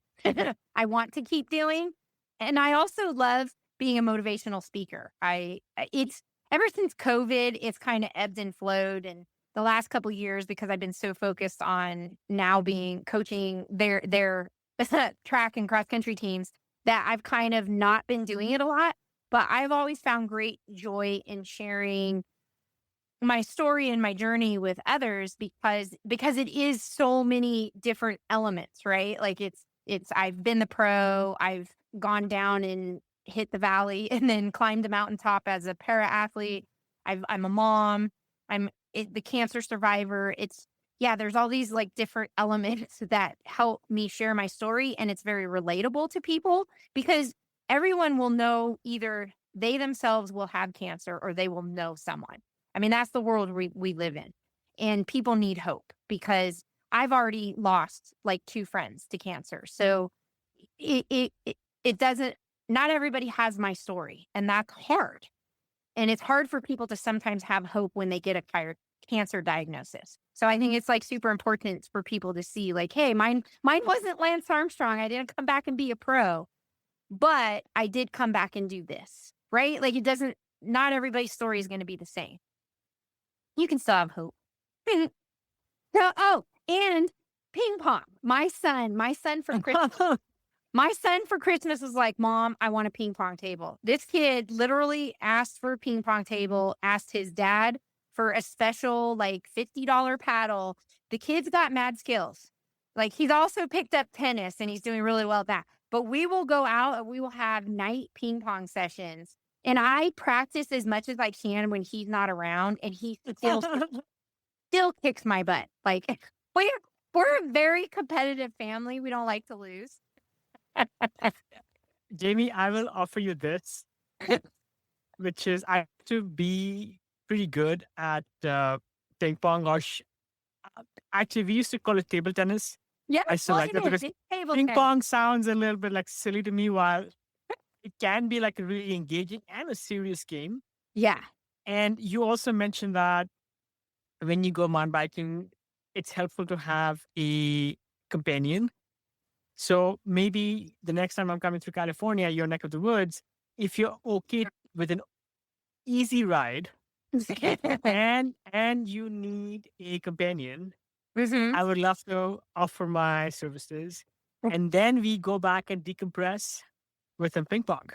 I want to keep doing. And I also love being a motivational speaker. It's ever since COVID, it's kind of ebbed and flowed. And the last couple of years, because I've been so focused on now coaching their track and cross country teams, that I've kind of not been doing it a lot. But I've always found great joy in sharing my story and my journey with others because it is so many different elements, right? Like I've been the pro, I've gone down and hit the valley and then climbed the mountaintop as a para athlete. I'm a mom. The cancer survivor. There's all these like different elements that help me share my story. And it's very relatable to people because everyone will know either they themselves will have cancer or they will know someone. I mean, that's the world we live in. And people need hope because I've already lost like 2 friends to cancer. So it doesn't, not everybody has my story, and that's hard. And it's hard for people to sometimes have hope when they get a cancer diagnosis. So I think it's like super important for people to see like, hey, mine wasn't Lance Armstrong. I didn't come back and be a pro, but I did come back and do this, right? Like not everybody's story is going to be the same. You can still have hope. And ping pong. My son for Christmas. My son for Christmas was like, Mom, I want a ping pong table. This kid literally asked for a ping pong table, asked his dad for a special like $50 paddle. The kid's got mad skills. Like he's also picked up tennis and he's doing really well at that. But we will go out and we will have night ping pong sessions. And I practice as much as I can when he's not around, and he still kicks my butt. Like we're a very competitive family. We don't like to lose. Jamie, I will offer you this, which is I have to be pretty good at ping pong actually, we used to call it table tennis. Yeah, I still like that because ping pong sounds a little bit like silly to me, while it can be like a really engaging and a serious game. Yeah. And you also mentioned that when you go mountain biking, it's helpful to have a companion. So maybe the next time I'm coming through California, your neck of the woods, if you're okay with an easy ride and you need a companion, I would love to offer my services. And then we go back and decompress with some ping pong.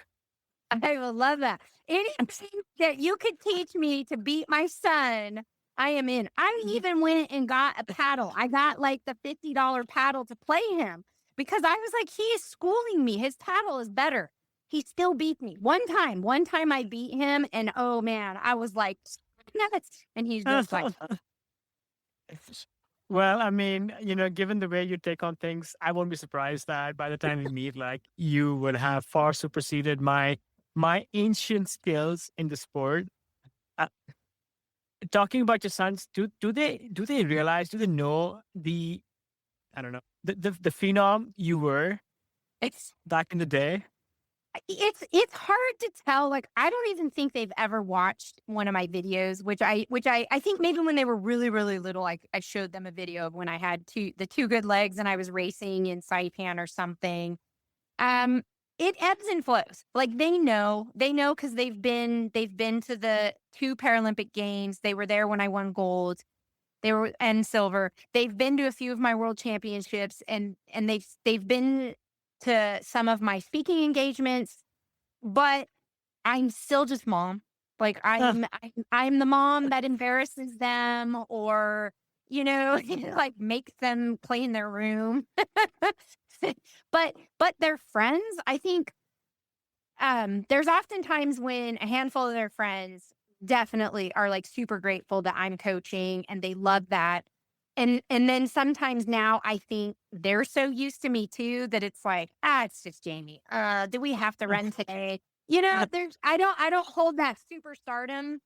I would love that. Anything that you could teach me to beat my son, I am in. I even went and got a paddle. I got like the $50 paddle to play him because I was like, he is schooling me. His paddle is better. He still beat me. One time I beat him, and oh man, I was like, nuts. And he's just like, well, I mean, given the way you take on things, I won't be surprised that by the time we meet, like you would have far superseded my ancient skills in the sport. Talking about your sons, do they realize? Do they know the phenom you were back in the day? It's hard to tell. Like, I don't even think they've ever watched one of my videos, which I think maybe when they were really, really little, like I showed them a video of when I had the two good legs and I was racing in Saipan or something. It ebbs and flows. Like they know because they've been to the 2 Paralympic games. They were there when I won gold. And silver. They've been to a few of my world championships, and they've been to some of my speaking engagements, but I'm still just mom. Like I'm the mom that embarrasses them or, like makes them clean their room. But their friends, I think, there's often times when a handful of their friends definitely are like super grateful that I'm coaching and they love that. And then sometimes now I think they're so used to me too that it's like, it's just Jamie. Do we have to run today? I don't hold that superstardom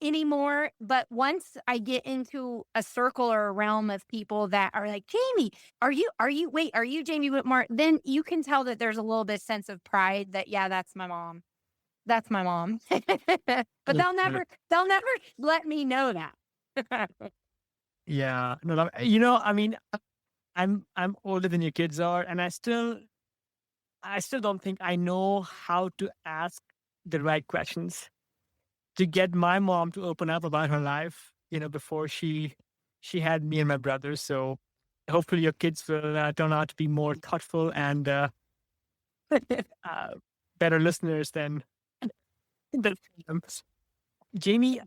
anymore. But once I get into a circle or a realm of people that are like, Jamie, are you Jamie Whitmore? Then you can tell that there's a little bit sense of pride that, yeah, that's my mom. That's my mom. But they'll never let me know that. Yeah. No, I mean, I'm older than your kids are, and I still don't think I know how to ask the right questions to get my mom to open up about her life, before she had me and my brother. So hopefully your kids will turn out to be more thoughtful and better listeners than Jamie.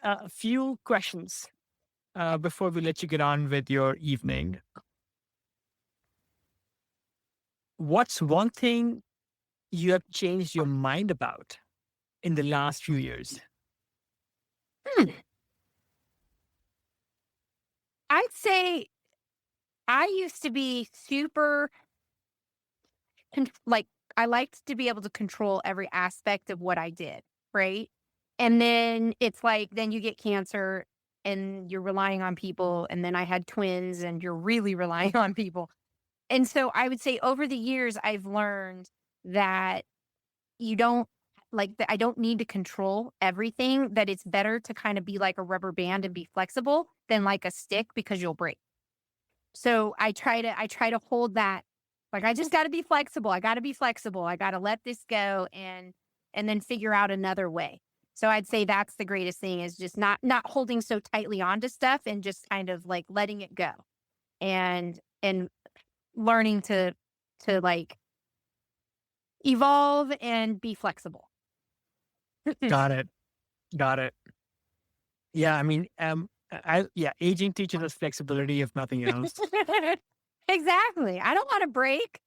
A few questions before we let you get on with your evening. What's one thing you have changed your mind about in the last few years? Hmm. I'd say I used to be super like I liked to be able to control every aspect of what I did, right? And then it's like then you get cancer and you're relying on people, and then I had twins and you're really relying on people. And so I would say over the years I've learned that you don't that I don't need to control everything, that it's better to kind of be like a rubber band and be flexible than like a stick because you'll break. So I try to hold that, like, I just gotta be flexible. I gotta be flexible. I gotta let this go and then figure out another way. So I'd say that's the greatest thing is just not holding so tightly onto stuff and just kind of like letting it go and learning to like evolve and be flexible. Got it. Got it. Yeah, I mean, yeah, aging teaches us flexibility, if nothing else. Exactly. I don't want to break.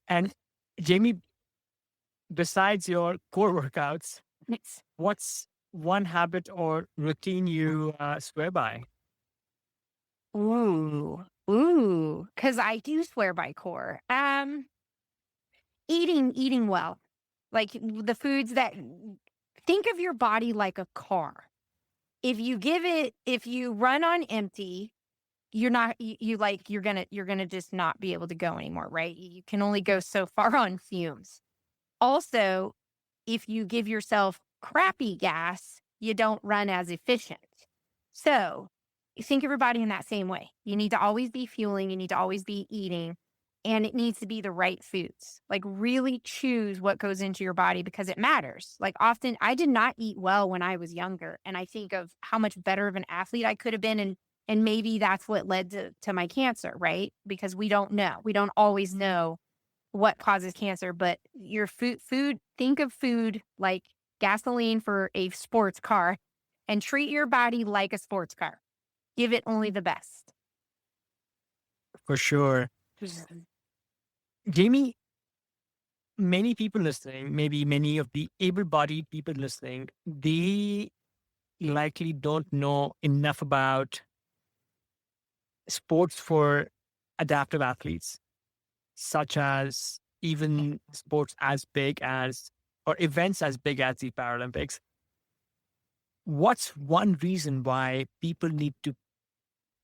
And Jamie, besides your core workouts, It's, what's one habit or routine you swear by? because I do swear by core. Eating well, like the foods that think of your body like a car. If you run on empty, you're not you're gonna just not be able to go anymore, right? You can only go so far on fumes. Also, if you give yourself crappy gas, you don't run as efficient. So you think of your body in that same way. You need to always be fueling, you need to always be eating, and it needs to be the right foods. Like really choose what goes into your body because it matters. Like often I did not eat well when I was younger. And I think of how much better of an athlete I could have been. And maybe that's what led to my cancer, right? Because we don't know. We don't always know what causes cancer, but your food, think of food like gasoline for a sports car and treat your body like a sports car. Give it only the best. For sure. Jamie, many people listening, maybe many of the able-bodied people listening, they likely don't know enough about sports for adaptive athletes, such as even sports as big as or events as big as the Paralympics. What's one reason why people need to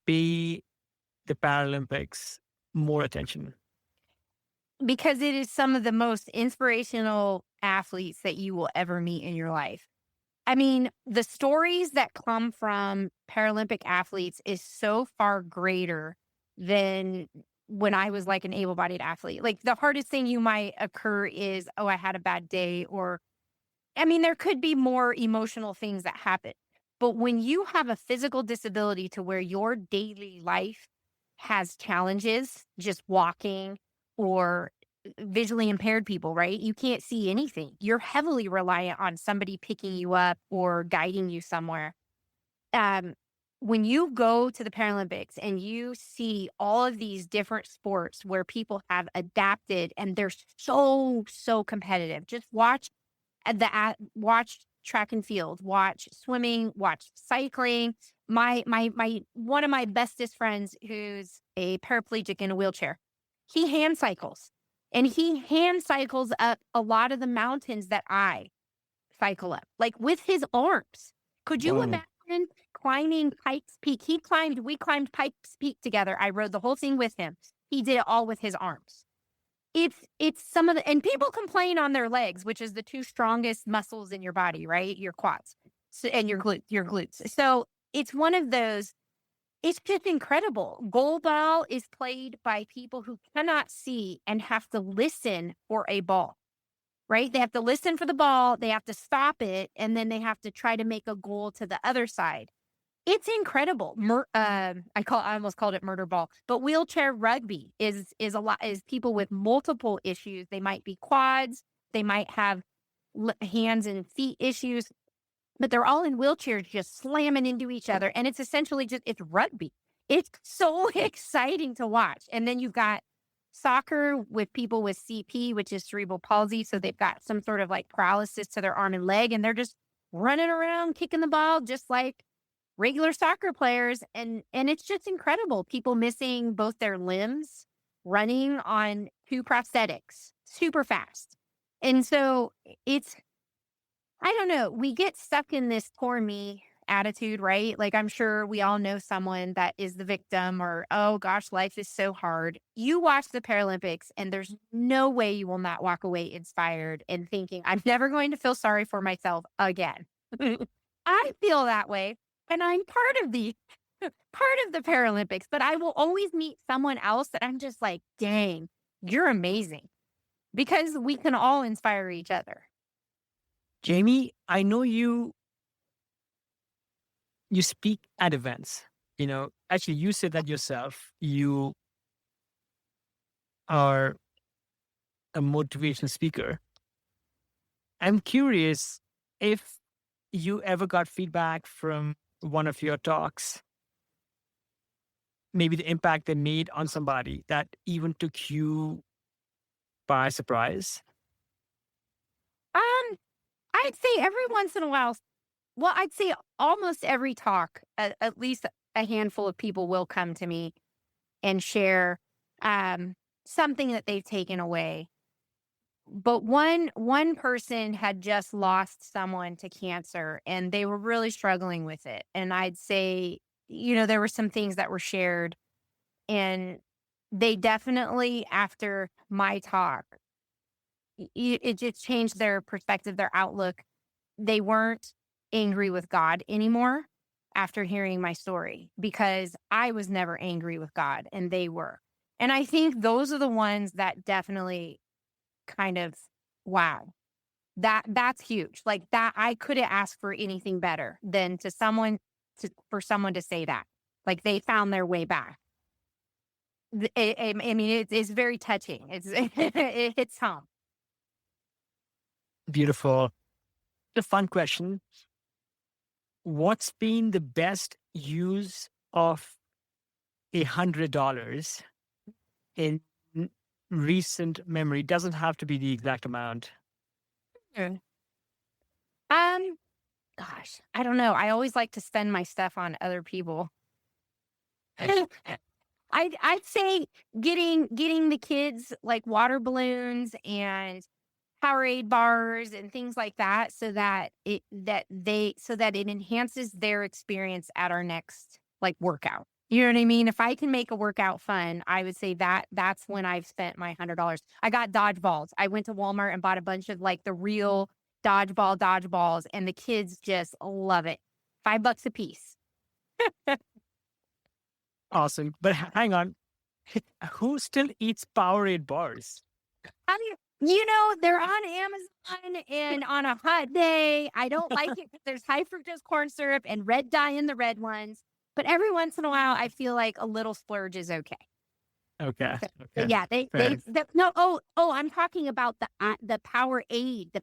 pay the Paralympics more attention? Because it is some of the most inspirational athletes that you will ever meet in your life. I mean, the stories that come from Paralympic athletes is so far greater than when I was like an able-bodied athlete. Like the hardest thing you might occur is, oh, I had a bad day, or I mean, there could be more emotional things that happen. But when you have a physical disability to where your daily life has challenges, just walking or visually impaired people, right? You can't see anything. You're heavily reliant on somebody picking you up or guiding you somewhere. Um, when you go to the Paralympics and you see all of these different sports where people have adapted and they're so competitive, just watch track and field, watch swimming, watch cycling. My one of my bestest friends who's a paraplegic in a wheelchair, he hand cycles. And he hand cycles up a lot of the mountains that I cycle up, like with his arms. Could you Wow. imagine climbing Pikes Peak? We climbed Pikes Peak together. I rode the whole thing with him. He did it all with his arms. It's some of the, and people complain on their legs, which is the two strongest muscles in your body, right? Your quads and your glutes. So it's one of those, it's just incredible. Goalball is played by people who cannot see and have to listen for a ball, right? They have to listen for the ball, they have to stop it, and then they have to try to make a goal to the other side. It's incredible. I almost called it murder ball, but wheelchair rugby is a lot is people with multiple issues. They might be quads, they might have hands and feet issues, but they're all in wheelchairs just slamming into each other, and it's essentially just it's rugby. It's so exciting to watch. And then you've got soccer with people with CP, which is cerebral palsy, so they've got some sort of like paralysis to their arm and leg, and they're just running around, kicking the ball, just like regular soccer players. And it's just incredible. People missing both their limbs, running on 2 prosthetics, super fast. And so it's, I don't know, we get stuck in this poor me attitude, right? Like, I'm sure we all know someone that is the victim, or, oh gosh, life is so hard. You watch the Paralympics, and there's no way you will not walk away inspired and thinking, I'm never going to feel sorry for myself again. I feel that way. And I'm part of the Paralympics, but I will always meet someone else that I'm just like, dang, you're amazing, because we can all inspire each other. Jamie, I know you speak at events. Actually, you said that yourself. You are a motivational speaker. I'm curious if you ever got feedback from one of your talks, maybe the impact they made on somebody that even took you by surprise. Um, I'd say every once in a while, well, I'd say almost every talk, at least a handful of people will come to me and share um, something that they've taken away. But one person had just lost someone to cancer, and they were really struggling with it. And I'd say, there were some things that were shared, and they definitely, after my talk, it just changed their perspective, their outlook. They weren't angry with God anymore after hearing my story, because I was never angry with God and they were. And I think those are the ones that definitely kind of, wow, that's huge. Like, that I couldn't ask for anything better than for someone to say that. Like, they found their way back. I mean, it's very touching. It hits home. Beautiful. The fun question. What's been the best use of $100 in recent memory? Doesn't have to be the exact amount. Mm. Um, Gosh, I don't know. I always like to spend my stuff on other people. I'd say getting the kids like water balloons and Powerade bars and things like that, so that it enhances their experience at our next like workout. You know what I mean? If I can make a workout fun, I would say that's when I've spent my $100. I got dodgeballs. I went to Walmart and bought a bunch of like the real dodgeballs, and the kids just love it. $5 a piece. Awesome. But hang on. Who still eats Powerade bars? I mean, they're on Amazon, and on a hot day, I don't like it because there's high fructose corn syrup and red dye in the red ones. But every once in a while, I feel like a little splurge is okay. Okay. So, Okay. yeah, Fair. no. Oh, I'm talking about the Powerade,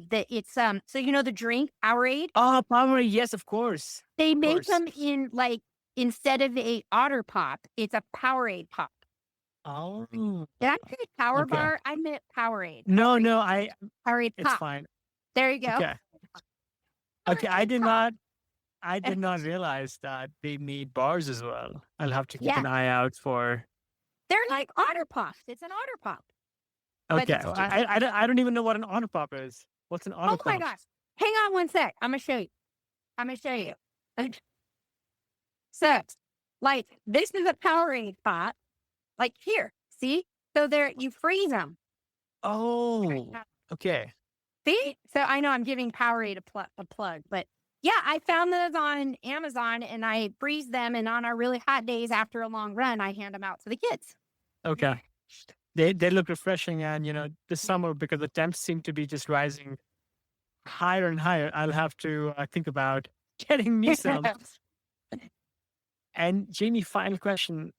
that it's So the drink Powerade, Oh, Powerade. Yes, of course. they Of make course. them in like, instead of a Otter Pop, it's a Powerade pop. Oh, Did I say Power okay. Bar? I meant Powerade. No, Powerade. Powerade it's pop. fine. There you go. Okay. Okay. I Powerade did pop. not realize that they made bars as well. I'll have to keep Yeah, an eye out for. they're like Otter Pops. It's an Otter Pop. But Okay. it's Well, just, I don't even know what an Otter Pop is. What's an Otter oh my Pop? gosh. Hang on one sec. I'm going to show you. So, like, this is a Powerade pop. Like, here. See? So there, you freeze them. Oh, okay. See? So I know I'm giving Powerade a plug, but yeah, I found those on Amazon, and I freeze them. And on our really hot days after a long run, I hand them out to the kids. Okay. They look refreshing, and this summer, because the temps seem to be just rising higher and higher, I'll have to think about getting me some. And Jamie, final question: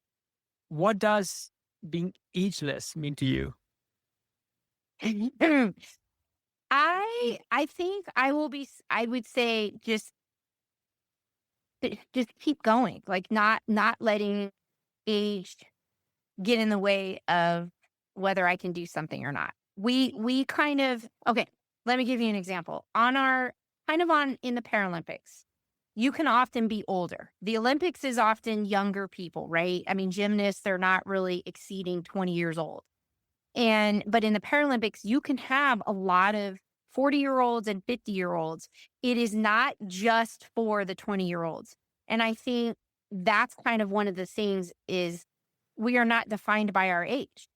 what does being ageless mean to you? I think I would say just keep going, like, not letting age get in the way of whether I can do something or not. We kind of, okay, let me give you an example. On our kind of on in the Paralympics, you can often be older. The Olympics is often younger people, right? I mean, gymnasts, they're not really exceeding 20 years old. But in the Paralympics, you can have a lot of 40-year-olds and 50-year-olds. It is not just for the 20-year-olds. And I think that's kind of one of the things is we are not defined by our age.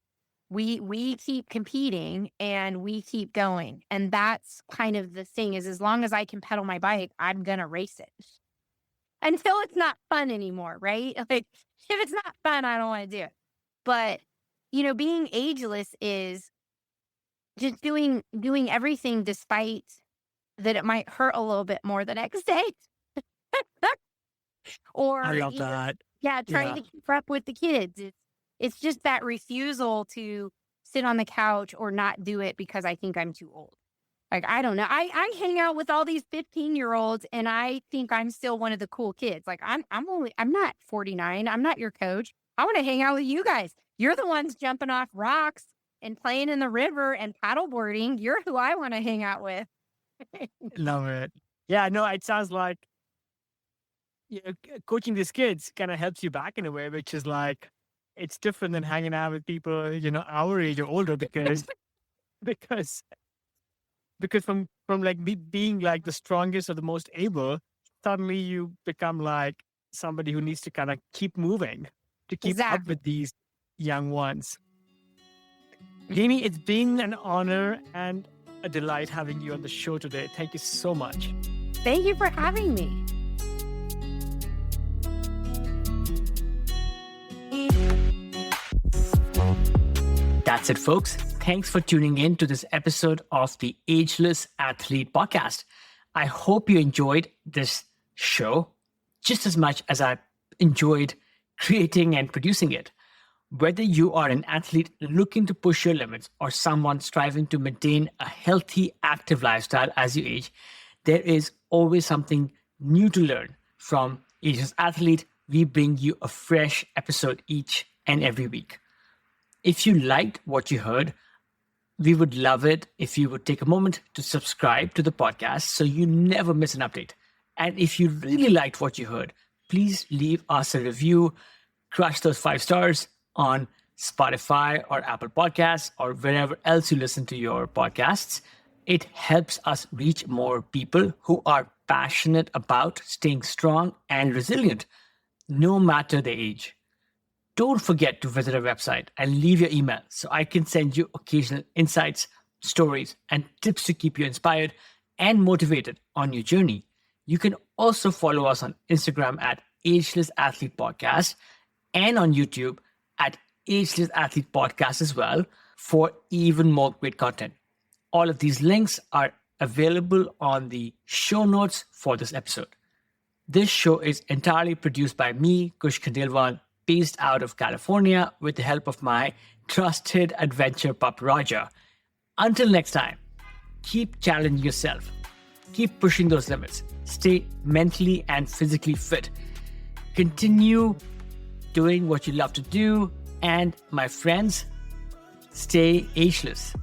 We keep competing and we keep going. And that's kind of the thing is as long as I can pedal my bike, I'm going to race it until it's not fun anymore, right? Like if it's not fun, I don't want to do it. But, being ageless is just doing everything despite that it might hurt a little bit more the next day. Or, I love that. trying to keep up with the kids. It's just that refusal to sit on the couch or not do it because I think I'm too old. Like, I don't know. I hang out with all these 15-year-olds and I think I'm still one of the cool kids. Like I'm not 49. I'm not your coach. I want to hang out with you guys. You're the ones jumping off rocks and playing in the river and paddleboarding. You're who I want to hang out with. Love it. Yeah, no, it sounds like coaching these kids kind of helps you back in a way, which is like, it's different than hanging out with people, our age or older because from like being like the strongest or the most able, suddenly you become like somebody who needs to kind of keep moving to keep up with these young ones. Jamie, it's been an honor and a delight having you on the show today. Thank you so much. Thank you for having me. That's it, folks. Thanks for tuning in to this episode of the Ageless Athlete Podcast. I hope you enjoyed this show just as much as I enjoyed creating and producing it. Whether you are an athlete looking to push your limits or someone striving to maintain a healthy, active lifestyle as you age, there is always something new to learn. From Ageless Athlete, we bring you a fresh episode each and every week. If you liked what you heard, we would love it if you would take a moment to subscribe to the podcast so you never miss an update. And if you really liked what you heard, please leave us a review, crush those 5 stars on Spotify or Apple Podcasts or wherever else you listen to your podcasts. It helps us reach more people who are passionate about staying strong and resilient, no matter the age. Don't forget to visit our website and leave your email so I can send you occasional insights, stories, and tips to keep you inspired and motivated on your journey. You can also follow us on Instagram at Ageless Athlete Podcast and on YouTube at Ageless Athlete Podcast as well for even more great content. All of these links are available on the show notes for this episode. This show is entirely produced by me, Kush Khandelwal, based out of California with the help of my trusted adventure pup, Roger. Until next time, keep challenging yourself. Keep pushing those limits. Stay mentally and physically fit. Continue doing what you love to do. And my friends, stay ageless.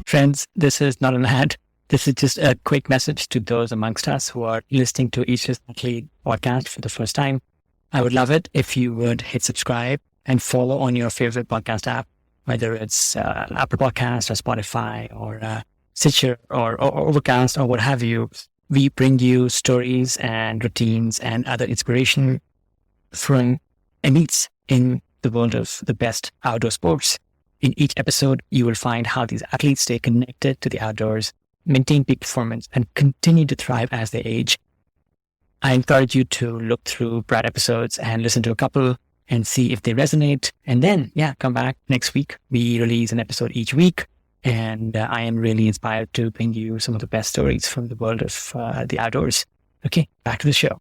Friends, this is not an ad. This is just a quick message to those amongst us who are listening to Ageless Athlete podcast for the first time. I would love it if you would hit subscribe and follow on your favorite podcast app, whether it's Apple Podcasts or Spotify or Stitcher or Overcast or what have you. We bring you stories and routines and other inspiration from elites in the world of the best outdoor sports. In each episode, you will find how these athletes stay connected to the outdoors, maintain peak performance, and continue to thrive as they age. I encourage you to look through prior episodes and listen to a couple and see if they resonate. And then, come back next week. We release an episode each week. And I am really inspired to bring you some of the best stories from the world of the outdoors. Okay, back to the show.